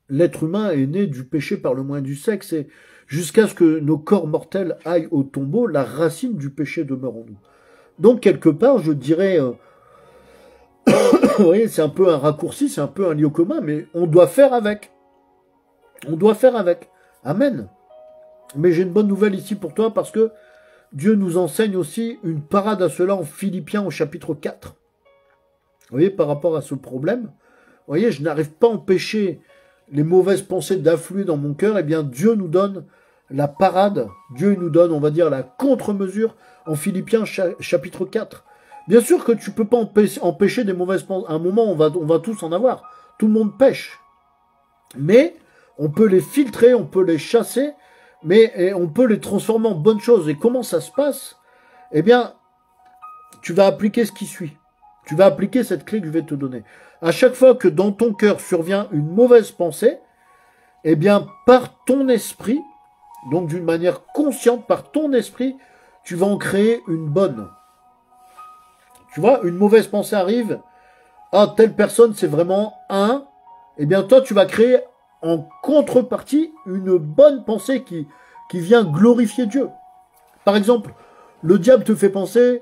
l'être humain est né du péché par le moyen du sexe, et jusqu'à ce que nos corps mortels aillent au tombeau, la racine du péché demeure en nous. Donc, quelque part, je dirais... vous voyez, c'est un peu un raccourci, c'est un peu un lieu commun, mais on doit faire avec. On doit faire avec. Amen. Mais j'ai une bonne nouvelle ici pour toi, parce que Dieu nous enseigne aussi une parade à cela en Philippiens au chapitre 4. Vous voyez, par rapport à ce problème, vous voyez, je n'arrive pas à empêcher les mauvaises pensées d'affluer dans mon cœur, eh bien Dieu nous donne la parade, Dieu nous donne, on va dire, la contre-mesure en Philippiens chapitre 4. Bien sûr que tu peux pas empêcher des mauvaises pensées. À un moment, on va tous en avoir. Tout le monde pêche. Mais on peut les filtrer, on peut les chasser, mais on peut les transformer en bonnes choses. Et comment ça se passe? Eh bien, tu vas appliquer ce qui suit. Tu vas appliquer cette clé que je vais te donner. À chaque fois que dans ton cœur survient une mauvaise pensée, eh bien, par ton esprit, donc d'une manière consciente, par ton esprit, tu vas en créer une bonne. Tu vois, une mauvaise pensée arrive, ah, telle personne, c'est vraiment un, eh bien, toi, tu vas créer en contrepartie une bonne pensée qui vient glorifier Dieu. Par exemple, le diable te fait penser,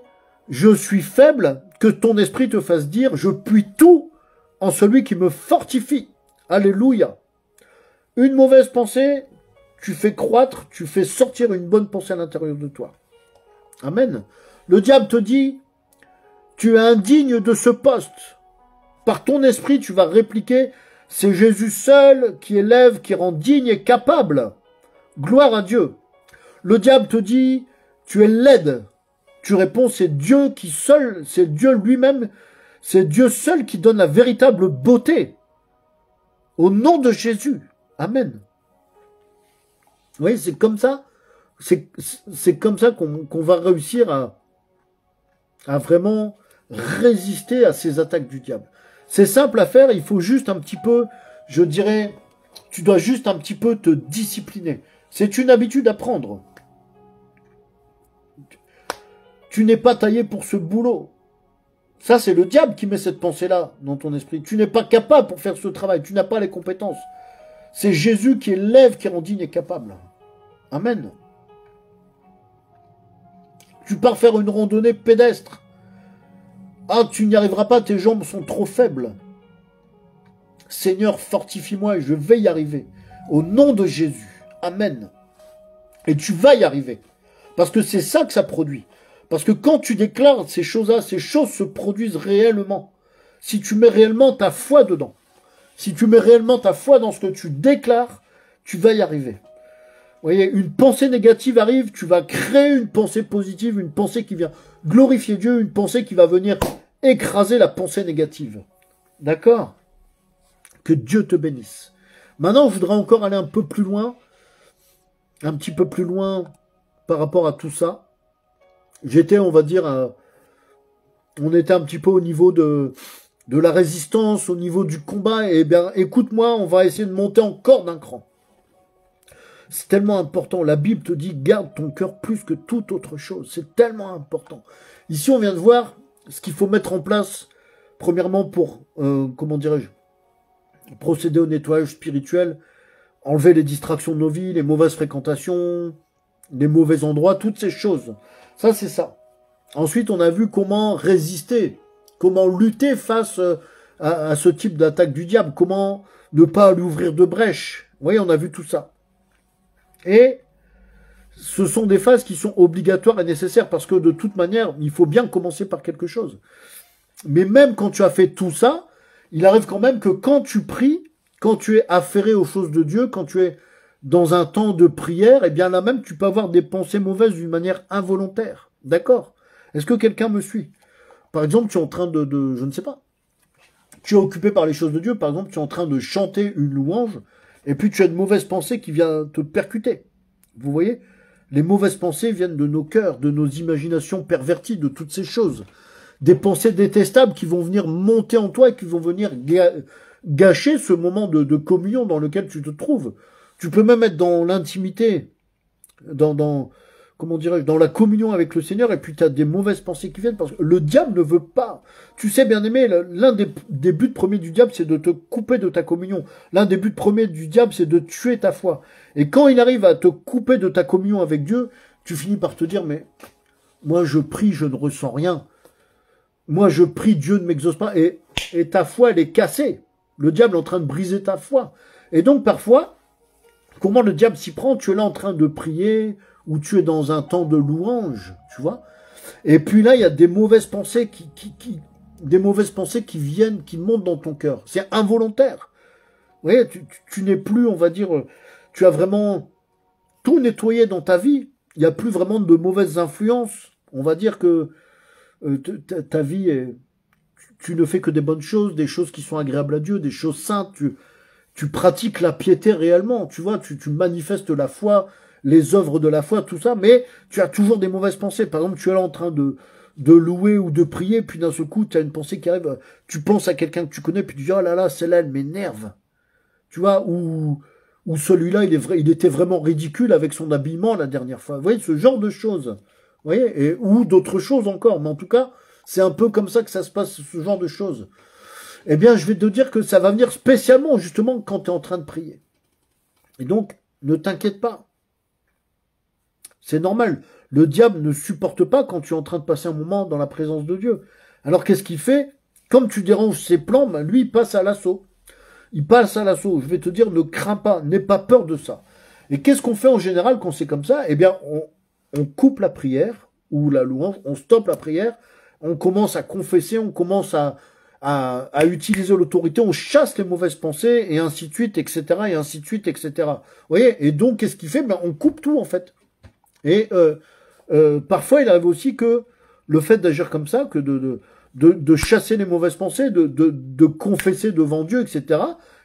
je suis faible, que ton esprit te fasse dire, je puis tout en celui qui me fortifie. Alléluia. Une mauvaise pensée, tu fais croître, tu fais sortir une bonne pensée à l'intérieur de toi. Amen. Le diable te dit, tu es indigne de ce poste. Par ton esprit, tu vas répliquer, c'est Jésus seul qui élève, qui rend digne et capable. Gloire à Dieu. Le diable te dit, tu es laide. Tu réponds, c'est Dieu qui seul, c'est Dieu lui-même, c'est Dieu seul qui donne la véritable beauté. Au nom de Jésus. Amen. Vous voyez, c'est comme ça, c'est comme ça qu'on va réussir à vraiment résister à ces attaques du diable. C'est simple à faire, il faut juste un petit peu, je dirais, tu dois juste un petit peu te discipliner. C'est une habitude à prendre. Tu n'es pas taillé pour ce boulot. Ça, c'est le diable qui met cette pensée-là dans ton esprit. Tu n'es pas capable pour faire ce travail. Tu n'as pas les compétences. C'est Jésus qui élève, qui rend digne et capable. Amen. Tu pars faire une randonnée pédestre. Ah, tu n'y arriveras pas, tes jambes sont trop faibles. Seigneur, fortifie-moi et je vais y arriver. Au nom de Jésus. Amen. Et tu vas y arriver. Parce que c'est ça que ça produit. Parce que quand tu déclares ces choses-là, ces choses se produisent réellement. Si tu mets réellement ta foi dedans. Si tu mets réellement ta foi dans ce que tu déclares, tu vas y arriver. Vous voyez, une pensée négative arrive, tu vas créer une pensée positive, une pensée qui vient glorifier Dieu, une pensée qui va venir écraser la pensée négative. D'accord? Que Dieu te bénisse. Maintenant, je voudrais encore aller un peu plus loin, un petit peu plus loin par rapport à tout ça. J'étais, on va dire, on était un petit peu au niveau de la résistance, au niveau du combat. Et bien, écoute-moi, on va essayer de monter encore d'un cran. C'est tellement important. La Bible te dit, garde ton cœur plus que toute autre chose. C'est tellement important. Ici, on vient de voir ce qu'il faut mettre en place, premièrement, pour, comment dirais-je, procéder au nettoyage spirituel, enlever les distractions de nos vies, les mauvaises fréquentations, les mauvais endroits, toutes ces choses. Ça, c'est ça. Ensuite, on a vu comment résister, comment lutter face à ce type d'attaque du diable, comment ne pas lui ouvrir de brèche. Vous voyez, on a vu tout ça. Et ce sont des phases qui sont obligatoires et nécessaires parce que de toute manière, il faut bien commencer par quelque chose. Mais même quand tu as fait tout ça, il arrive quand même que quand tu pries, quand tu es affairé aux choses de Dieu, quand tu es dans un temps de prière, eh bien là même, tu peux avoir des pensées mauvaises d'une manière involontaire. D'accord? Est-ce que quelqu'un me suit? Par exemple, tu es en train je ne sais pas. Tu es occupé par les choses de Dieu. Par exemple, tu es en train de chanter une louange, et puis tu as une mauvaise pensée qui vient te percuter. Vous voyez? Les mauvaises pensées viennent de nos cœurs, de nos imaginations perverties, de toutes ces choses. Des pensées détestables qui vont venir monter en toi et qui vont venir gâcher ce moment de communion dans lequel tu te trouves. Tu peux même être dans l'intimité, comment dirais-je, dans la communion avec le Seigneur, et puis tu as des mauvaises pensées qui viennent, parce que le diable ne veut pas. Tu sais, bien-aimé, l'un des buts premiers du diable, c'est de te couper de ta communion. L'un des buts premiers du diable, c'est de tuer ta foi. Et quand il arrive à te couper de ta communion avec Dieu, tu finis par te dire, mais moi je prie, je ne ressens rien. Moi je prie, Dieu ne m'exauce pas, et ta foi, elle est cassée. Le diable est en train de briser ta foi. Et donc parfois, comment le diable s'y prend? Tu es là en train de prier, ou tu es dans un temps de louange, tu vois. Et puis là, il y a des mauvaises pensées qui viennent, qui montent dans ton cœur. C'est involontaire. Vous voyez, tu n'es plus, on va dire, tu as vraiment tout nettoyé dans ta vie. Il n'y a plus vraiment de mauvaises influences. On va dire que ta vie est... Tu ne fais que des bonnes choses, des choses qui sont agréables à Dieu, des choses saintes. Tu pratiques la piété réellement, tu vois, tu manifestes la foi, les œuvres de la foi, tout ça, mais tu as toujours des mauvaises pensées. Par exemple, tu es là en train de de louer ou de prier, puis d'un seul coup, tu as une pensée qui arrive, tu penses à quelqu'un que tu connais, puis tu dis, oh là là, celle-là, elle m'énerve. Tu vois, ou celui-là, il était vraiment ridicule avec son habillement la dernière fois. Vous voyez, ce genre de choses. Vous voyez, ou d'autres choses encore. Mais en tout cas, c'est un peu comme ça que ça se passe, ce genre de choses. Eh bien, je vais te dire que ça va venir spécialement, justement, quand tu es en train de prier. Et donc, ne t'inquiète pas. C'est normal. Le diable ne supporte pas quand tu es en train de passer un moment dans la présence de Dieu. Alors, qu'est-ce qu'il fait? Comme tu déranges ses plans, ben, lui, il passe à l'assaut. Il passe à l'assaut. Je vais te dire, ne crains pas, n'aie pas peur de ça. Et qu'est-ce qu'on fait en général quand c'est comme ça? Eh bien, on coupe la prière, ou la louange, on stoppe la prière, on commence à confesser, on commence à utiliser l'autorité, on chasse les mauvaises pensées, et ainsi de suite, etc., et ainsi de suite, etc. Vous voyez? Et donc, qu'est-ce qu'il fait? Ben, on coupe tout, en fait. Et parfois, il arrive aussi que le fait d'agir comme ça, que de chasser les mauvaises pensées, de confesser devant Dieu, etc.,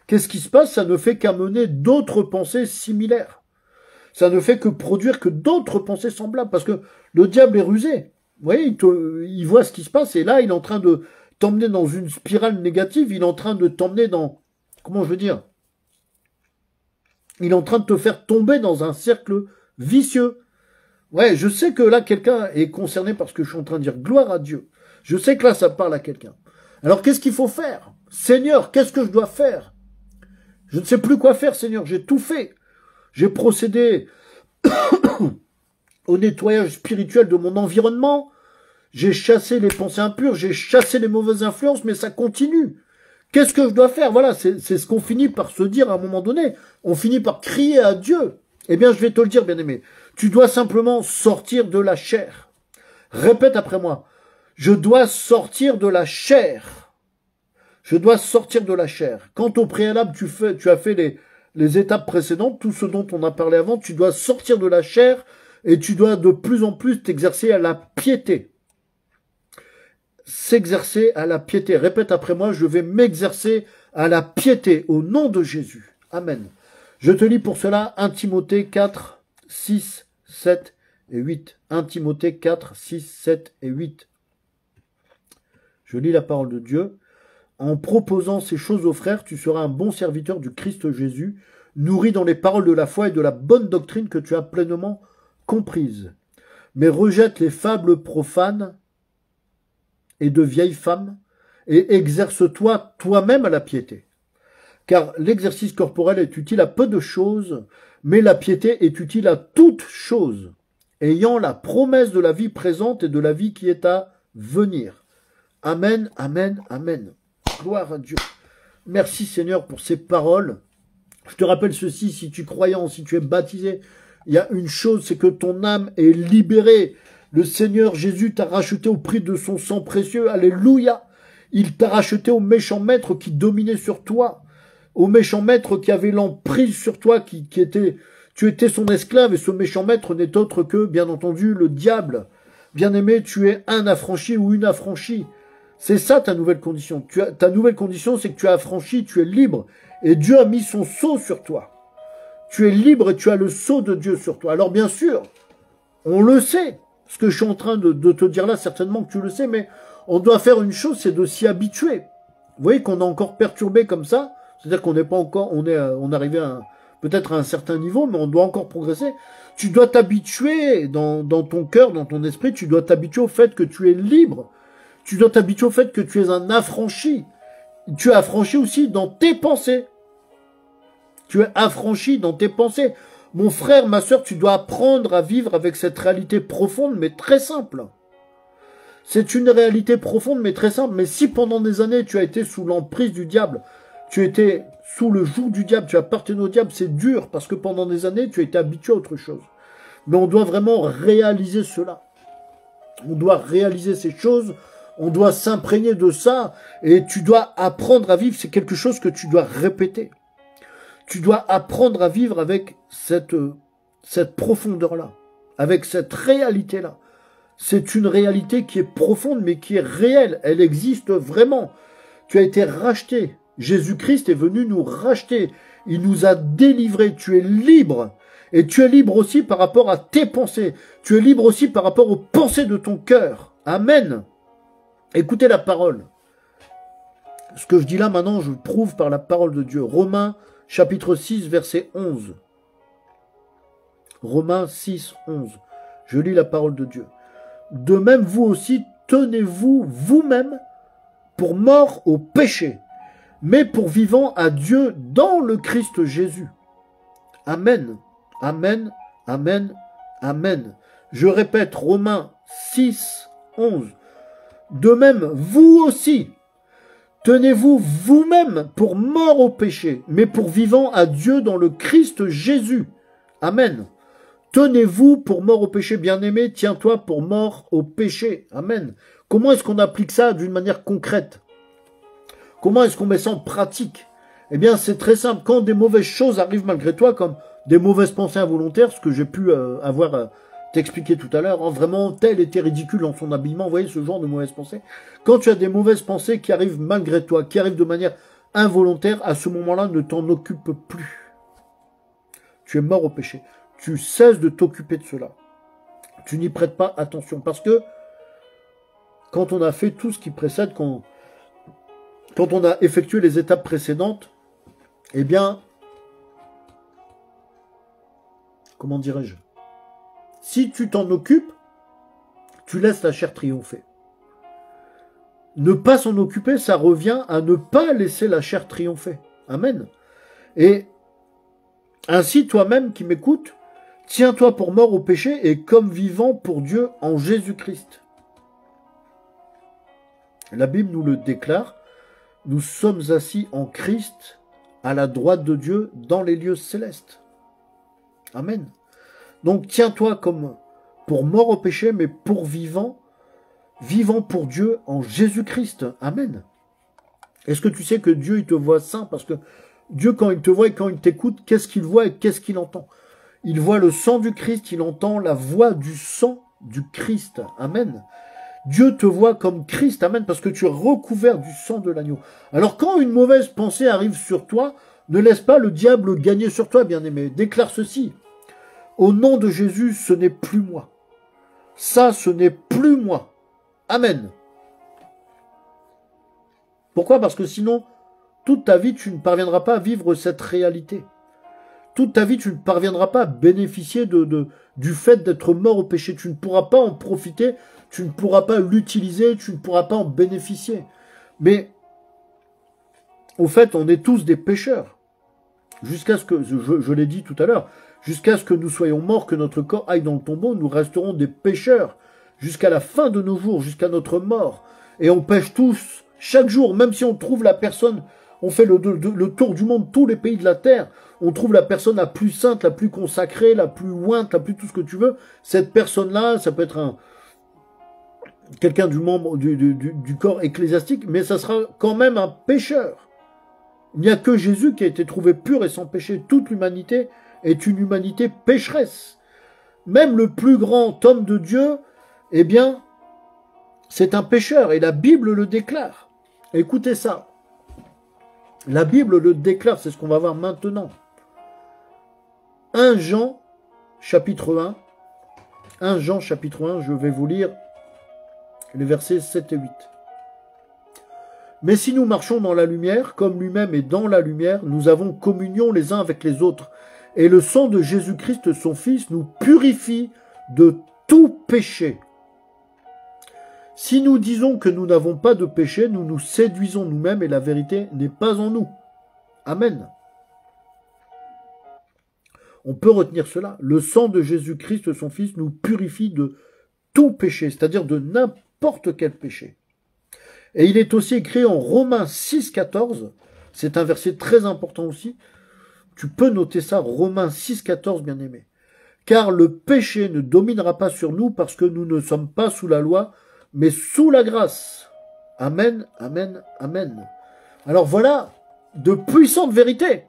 qu'est-ce qui se passe? Ça ne fait qu'amener d'autres pensées similaires. Ça ne fait que produire que d'autres pensées semblables, parce que le diable est rusé. Vous voyez, il voit ce qui se passe, et là, il est en train de t'emmener dans une spirale négative, il est en train de t'emmener dans... Comment je veux dire? Il est en train de te faire tomber dans un cercle vicieux. Ouais, je sais que là, quelqu'un est concerné par ce que je suis en train de dire. Gloire à Dieu. Je sais que là, ça parle à quelqu'un. Alors, qu'est-ce qu'il faut faire? Seigneur, qu'est-ce que je dois faire? Je ne sais plus quoi faire, Seigneur. J'ai tout fait. J'ai procédé au nettoyage spirituel de mon environnement. J'ai chassé les pensées impures. J'ai chassé les mauvaises influences, mais ça continue. Qu'est-ce que je dois faire? Voilà, c'est ce qu'on finit par se dire à un moment donné. On finit par crier à Dieu. Eh bien, je vais te le dire, bien-aimé. Tu dois simplement sortir de la chair. Répète après moi. Je dois sortir de la chair. Je dois sortir de la chair. Quant au préalable, tu as fait les étapes précédentes, tout ce dont on a parlé avant, tu dois sortir de la chair et tu dois de plus en plus t'exercer à la piété. S'exercer à la piété. Répète après moi, je vais m'exercer à la piété au nom de Jésus. Amen. Je te lis pour cela 1 Timothée 4, 6, 7 et 8. 1 Timothée 4, 6, 7 et 8. Je lis la parole de Dieu. En proposant ces choses aux frères, tu seras un bon serviteur du Christ Jésus, nourri dans les paroles de la foi et de la bonne doctrine que tu as pleinement comprises. Mais rejette les fables profanes et de vieilles femmes, et exerce-toi toi-même à la piété. Car l'exercice corporel est utile à peu de choses, mais la piété est utile à toutes choses, ayant la promesse de la vie présente et de la vie qui est à venir. Amen, amen, amen. Gloire à Dieu. Merci Seigneur pour ces paroles. Je te rappelle ceci, si tu es croyant, si tu es baptisé, il y a une chose, c'est que ton âme est libérée. Le Seigneur Jésus t'a racheté au prix de son sang précieux. Alléluia. Il t'a racheté au méchant maître qui dominait sur toi, au méchant maître qui avait l'emprise sur toi, tu étais son esclave, et ce méchant maître n'est autre que, bien entendu, le diable. Bien-aimé, tu es un affranchi ou une affranchie. C'est ça ta nouvelle condition. Ta nouvelle condition, c'est que tu es affranchi, tu es libre, et Dieu a mis son sceau sur toi. Tu es libre et tu as le sceau de Dieu sur toi. Alors bien sûr, on le sait. Ce que je suis en train de te dire là, certainement que tu le sais, mais on doit faire une chose, c'est de s'y habituer. Vous voyez qu'on est encore perturbé comme ça, c'est-à-dire qu'on n'est pas encore, on est arrivé peut-être à un certain niveau, mais on doit encore progresser. Tu dois t'habituer dans ton cœur, dans ton esprit, tu dois t'habituer au fait que tu es libre. Tu dois t'habituer au fait que tu es un affranchi. Tu es affranchi aussi dans tes pensées. Tu es affranchi dans tes pensées. Mon frère, ma sœur, tu dois apprendre à vivre avec cette réalité profonde, mais très simple. C'est une réalité profonde, mais très simple. Mais si pendant des années, tu as été sous l'emprise du diable, tu étais sous le joug du diable, tu appartenais au diable, c'est dur, parce que pendant des années, tu as été habitué à autre chose. Mais on doit vraiment réaliser cela. On doit réaliser ces choses, on doit s'imprégner de ça, et tu dois apprendre à vivre, c'est quelque chose que tu dois répéter. Tu dois apprendre à vivre avec cette profondeur-là, avec cette réalité-là. C'est une réalité qui est profonde, mais qui est réelle. Elle existe vraiment. Tu as été racheté. Jésus-Christ est venu nous racheter. Il nous a délivrés. Tu es libre. Et tu es libre aussi par rapport à tes pensées. Tu es libre aussi par rapport aux pensées de ton cœur. Amen. Écoutez la parole. Ce que je dis là maintenant, je le prouve par la parole de Dieu. Romains chapitre 6, verset 11. Romains 6, 11. Je lis la parole de Dieu. De même, vous aussi, tenez-vous vous-même pour mort au péché, mais pour vivant à Dieu dans le Christ Jésus. Amen. Amen. Amen. Amen. Je répète, Romains 6, 11. De même, vous aussi, tenez-vous vous-même pour mort au péché, mais pour vivant à Dieu dans le Christ Jésus. Amen. Tenez-vous pour mort au péché, bien-aimé, tiens-toi pour mort au péché. Amen. Comment est-ce qu'on applique ça d'une manière concrète? Comment est-ce qu'on met ça en pratique? Eh bien, c'est très simple. Quand des mauvaises choses arrivent malgré toi, comme des mauvaises pensées involontaires, ce que j'ai pu avoir t'expliquer tout à l'heure, hein, vraiment, tel était ridicule dans son habillement, vous voyez, ce genre de mauvaises pensées. Quand tu as des mauvaises pensées qui arrivent malgré toi, qui arrivent de manière involontaire, à ce moment-là, ne t'en occupe plus. Tu es mort au péché. Tu cesses de t'occuper de cela. Tu n'y prêtes pas attention. Parce que, quand on a fait tout ce qui précède, quand on a effectué les étapes précédentes, eh bien, comment dirais-je? Si tu t'en occupes, tu laisses la chair triompher. Ne pas s'en occuper, ça revient à ne pas laisser la chair triompher. Amen. Et ainsi, toi-même qui m'écoutes, tiens-toi pour mort au péché et comme vivant pour Dieu en Jésus-Christ. La Bible nous le déclare, nous sommes assis en Christ à la droite de Dieu dans les lieux célestes. Amen. Donc tiens-toi comme pour mort au péché, mais pour vivant pour Dieu en Jésus-Christ. Amen. Est-ce que tu sais que Dieu, il te voit saint? Parce que Dieu, quand il te voit et quand il t'écoute, qu'est-ce qu'il voit et qu'est-ce qu'il entend? Il voit le sang du Christ, il entend la voix du sang du Christ. Amen. Dieu te voit comme Christ. Amen. Parce que tu es recouvert du sang de l'agneau. Alors quand une mauvaise pensée arrive sur toi, ne laisse pas le diable gagner sur toi, bien-aimé. Déclare ceci. Au nom de Jésus, ce n'est plus moi. Ça, ce n'est plus moi. Amen. Pourquoi? Parce que sinon, toute ta vie, tu ne parviendras pas à vivre cette réalité. Toute ta vie, tu ne parviendras pas à bénéficier du fait d'être mort au péché. Tu ne pourras pas en profiter, tu ne pourras pas l'utiliser, tu ne pourras pas en bénéficier. Mais, au fait, on est tous des pécheurs. Jusqu'à ce que, je l'ai dit tout à l'heure, jusqu'à ce que nous soyons morts, que notre corps aille dans le tombeau, nous resterons des pécheurs jusqu'à la fin de nos jours, jusqu'à notre mort. Et on pêche tous, chaque jour, même si on trouve la personne, on fait le tour du monde, tous les pays de la terre, on trouve la personne la plus sainte, la plus consacrée, la plus ointe, la plus tout ce que tu veux. Cette personne-là, ça peut être quelqu'un du membre du corps ecclésiastique, mais ça sera quand même un pécheur. Il n'y a que Jésus qui a été trouvé pur et sans péché. Toute l'humanité est une humanité pécheresse. Même le plus grand homme de Dieu, eh bien, c'est un pécheur. Et la Bible le déclare. Écoutez ça. La Bible le déclare, c'est ce qu'on va voir maintenant. 1 Jean, chapitre 1. 1 Jean, chapitre 1, je vais vous lire les versets 7 et 8. Mais si nous marchons dans la lumière, comme lui-même est dans la lumière, nous avons communion les uns avec les autres. Et le sang de Jésus-Christ, son Fils, nous purifie de tout péché. Si nous disons que nous n'avons pas de péché, nous nous séduisons nous-mêmes et la vérité n'est pas en nous. Amen. On peut retenir cela. Le sang de Jésus-Christ, son Fils, nous purifie de tout péché, c'est-à-dire de n'importe quel péché. Et il est aussi écrit en Romains 6, 14, c'est un verset très important aussi, tu peux noter ça, Romains 6, 14, bien-aimé. Car le péché ne dominera pas sur nous parce que nous ne sommes pas sous la loi, mais sous la grâce. Amen, amen, amen. Alors voilà de puissantes vérités.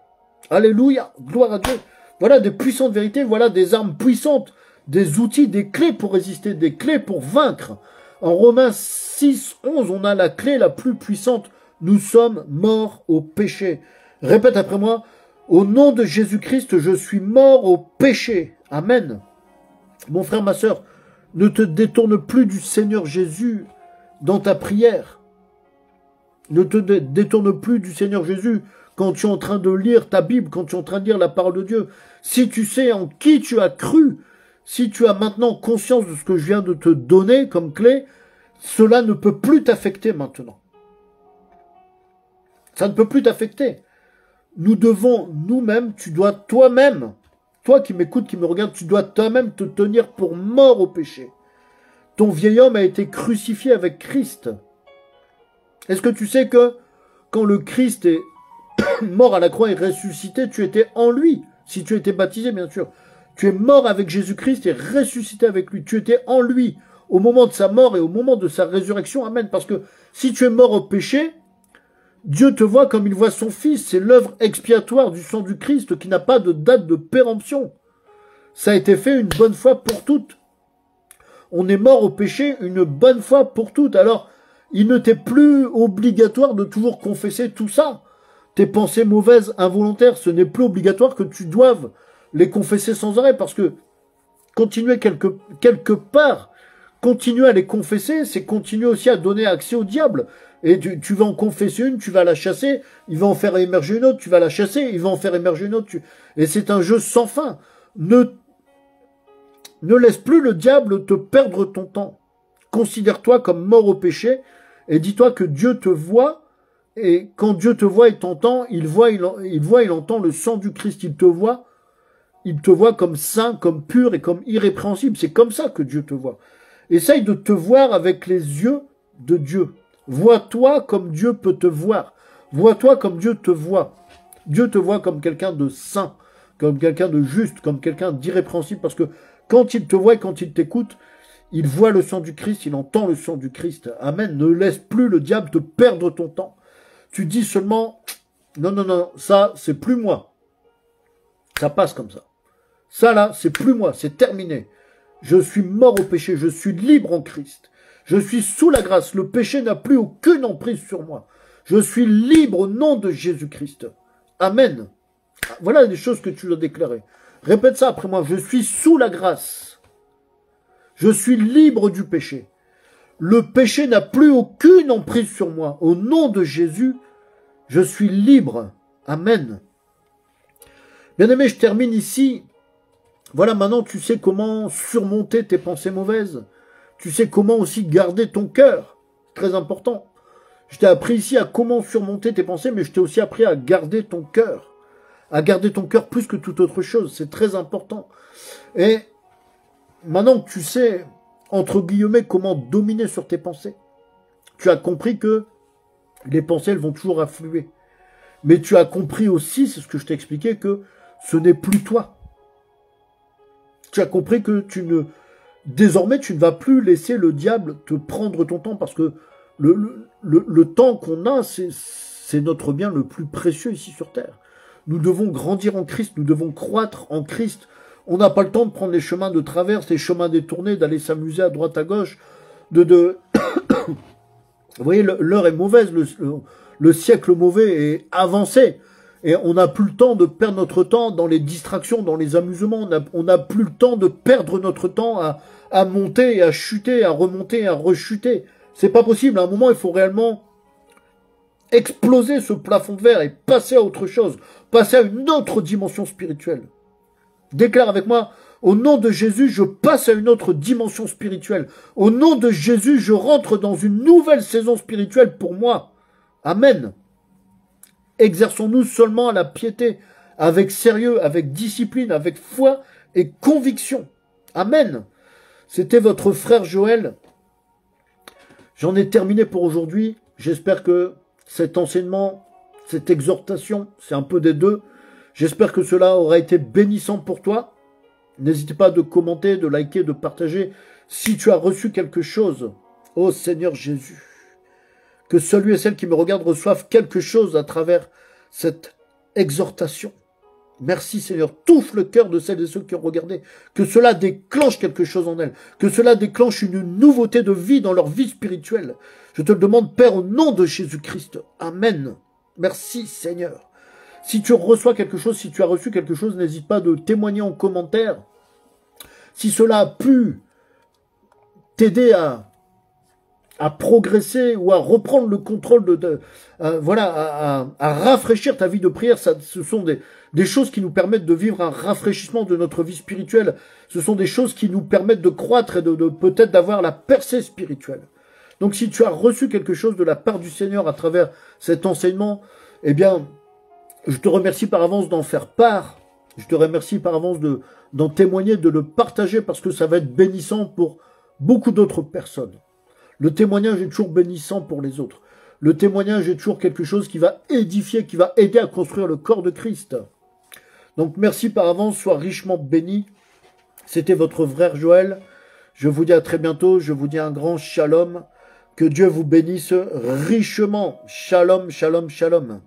Alléluia, gloire à Dieu. Voilà de puissantes vérités, voilà des armes puissantes, des outils, des clés pour résister, des clés pour vaincre. En Romains 6, 11, on a la clé la plus puissante. Nous sommes morts au péché. Répète après moi. Au nom de Jésus-Christ, je suis mort au péché. Amen. Mon frère, ma sœur, Ne te détourne plus du Seigneur Jésus dans ta prière. Ne te détourne plus du Seigneur Jésus quand tu es en train de lire ta Bible, quand tu es en train de lire la parole de Dieu. Si tu sais en qui tu as cru, si tu as maintenant conscience de ce que je viens de te donner comme clé, cela ne peut plus t'affecter maintenant. Ça ne peut plus t'affecter. Nous devons nous-mêmes, tu dois toi-même, toi qui m'écoutes, qui me regardes, tu dois toi-même te tenir pour mort au péché. Ton vieil homme a été crucifié avec Christ. Est-ce que tu sais que quand le Christ est mort à la croix et ressuscité, tu étais en lui, si tu étais baptisé bien sûr. Tu es mort avec Jésus-Christ et ressuscité avec lui. Tu étais en lui au moment de sa mort et au moment de sa résurrection. Amen. Parce que si tu es mort au péché, Dieu te voit comme il voit son Fils. C'est l'œuvre expiatoire du sang du Christ qui n'a pas de date de péremption. Ça a été fait une bonne fois pour toutes. On est mort au péché une bonne fois pour toutes. Alors, il ne t'est plus obligatoire de toujours confesser tout ça. Tes pensées mauvaises, involontaires, ce n'est plus obligatoire que tu doives les confesser sans arrêt. Parce que continuer quelque part, continuer à les confesser, c'est continuer aussi à donner accès au diable. Et tu vas en confesser une, tu vas la chasser, il va en faire émerger une autre, tu vas la chasser, il va en faire émerger une autre. Et c'est un jeu sans fin. Ne laisse plus le diable te perdre ton temps. Considère-toi comme mort au péché et dis-toi que Dieu te voit. Et quand Dieu te voit et t'entend, il entend le sang du Christ. Il te voit comme saint, comme pur et comme irrépréhensible. C'est comme ça que Dieu te voit. Essaye de te voir avec les yeux de Dieu. Vois-toi comme Dieu peut te voir. Vois-toi comme Dieu te voit. Dieu te voit comme quelqu'un de saint, comme quelqu'un de juste, comme quelqu'un d'irrépréhensible. Parce que quand il te voit et quand il t'écoute, il voit le sang du Christ, il entend le sang du Christ. Amen. Ne laisse plus le diable te perdre ton temps. Tu dis seulement, non, non, non, ça, c'est plus moi. Ça passe comme ça. Ça, là, c'est plus moi, c'est terminé. Je suis mort au péché, je suis libre en Christ. Je suis sous la grâce, le péché n'a plus aucune emprise sur moi. Je suis libre au nom de Jésus-Christ. Amen. Voilà les choses que tu dois déclarer. Répète ça après moi, je suis sous la grâce. Je suis libre du péché. Le péché n'a plus aucune emprise sur moi. Au nom de Jésus, je suis libre. Amen. Bien-aimé, je termine ici. Voilà, maintenant tu sais comment surmonter tes pensées mauvaises. Tu sais comment aussi garder ton cœur. Très important. Je t'ai appris ici à comment surmonter tes pensées, mais je t'ai aussi appris à garder ton cœur. À garder ton cœur plus que toute autre chose. C'est très important. Et maintenant que tu sais, entre guillemets, comment dominer sur tes pensées, tu as compris que les pensées, elles vont toujours affluer. Mais tu as compris aussi, c'est ce que je t'ai expliqué, que ce n'est plus toi. Tu as compris que désormais, tu ne vas plus laisser le diable te prendre ton temps parce que le temps qu'on a, c'est notre bien le plus précieux ici sur Terre. Nous devons grandir en Christ, nous devons croître en Christ. On n'a pas le temps de prendre les chemins de traverse, les chemins détournés, d'aller s'amuser à droite à gauche. Vous voyez, l'heure est mauvaise, le siècle mauvais est avancé. Et on n'a plus le temps de perdre notre temps dans les distractions, dans les amusements. On n'a plus le temps de perdre notre temps à monter et à chuter, à remonter et à rechuter. C'est pas possible. À un moment, il faut réellement exploser ce plafond de verre et passer à autre chose. Passer à une autre dimension spirituelle. Déclare avec moi, au nom de Jésus, je passe à une autre dimension spirituelle. Au nom de Jésus, je rentre dans une nouvelle saison spirituelle pour moi. Amen. Exerçons-nous seulement à la piété, avec sérieux, avec discipline, avec foi et conviction. Amen. C'était votre frère Joël. J'en ai terminé pour aujourd'hui. J'espère que cet enseignement, cette exhortation, c'est un peu des deux. J'espère que cela aura été bénissant pour toi. N'hésitez pas de commenter, de liker, de partager si tu as reçu quelque chose. Ô Seigneur Jésus, que celui et celle qui me regardent reçoivent quelque chose à travers cette exhortation. Merci Seigneur, touche le cœur de celles et ceux qui ont regardé, que cela déclenche quelque chose en elles, que cela déclenche une nouveauté de vie dans leur vie spirituelle. Je te le demande, Père, au nom de Jésus-Christ. Amen. Merci Seigneur. Si tu reçois quelque chose, si tu as reçu quelque chose, n'hésite pas de témoigner en commentaire. Si cela a pu t'aider à progresser ou à reprendre le contrôle voilà, à rafraîchir ta vie de prière. Ce sont des choses qui nous permettent de vivre un rafraîchissement de notre vie spirituelle. Ce sont des choses qui nous permettent de croître et de peut-être d'avoir la percée spirituelle. Donc si tu as reçu quelque chose de la part du Seigneur à travers cet enseignement, eh bien, je te remercie par avance d'en faire part. Je te remercie par avance d'en témoigner, de le partager, parce que ça va être bénissant pour beaucoup d'autres personnes. Le témoignage est toujours bénissant pour les autres. Le témoignage est toujours quelque chose qui va édifier, qui va aider à construire le corps de Christ. Donc merci par avance, sois richement béni. C'était votre frère Joël. Je vous dis à très bientôt, je vous dis un grand shalom. Que Dieu vous bénisse richement. Shalom, shalom, shalom.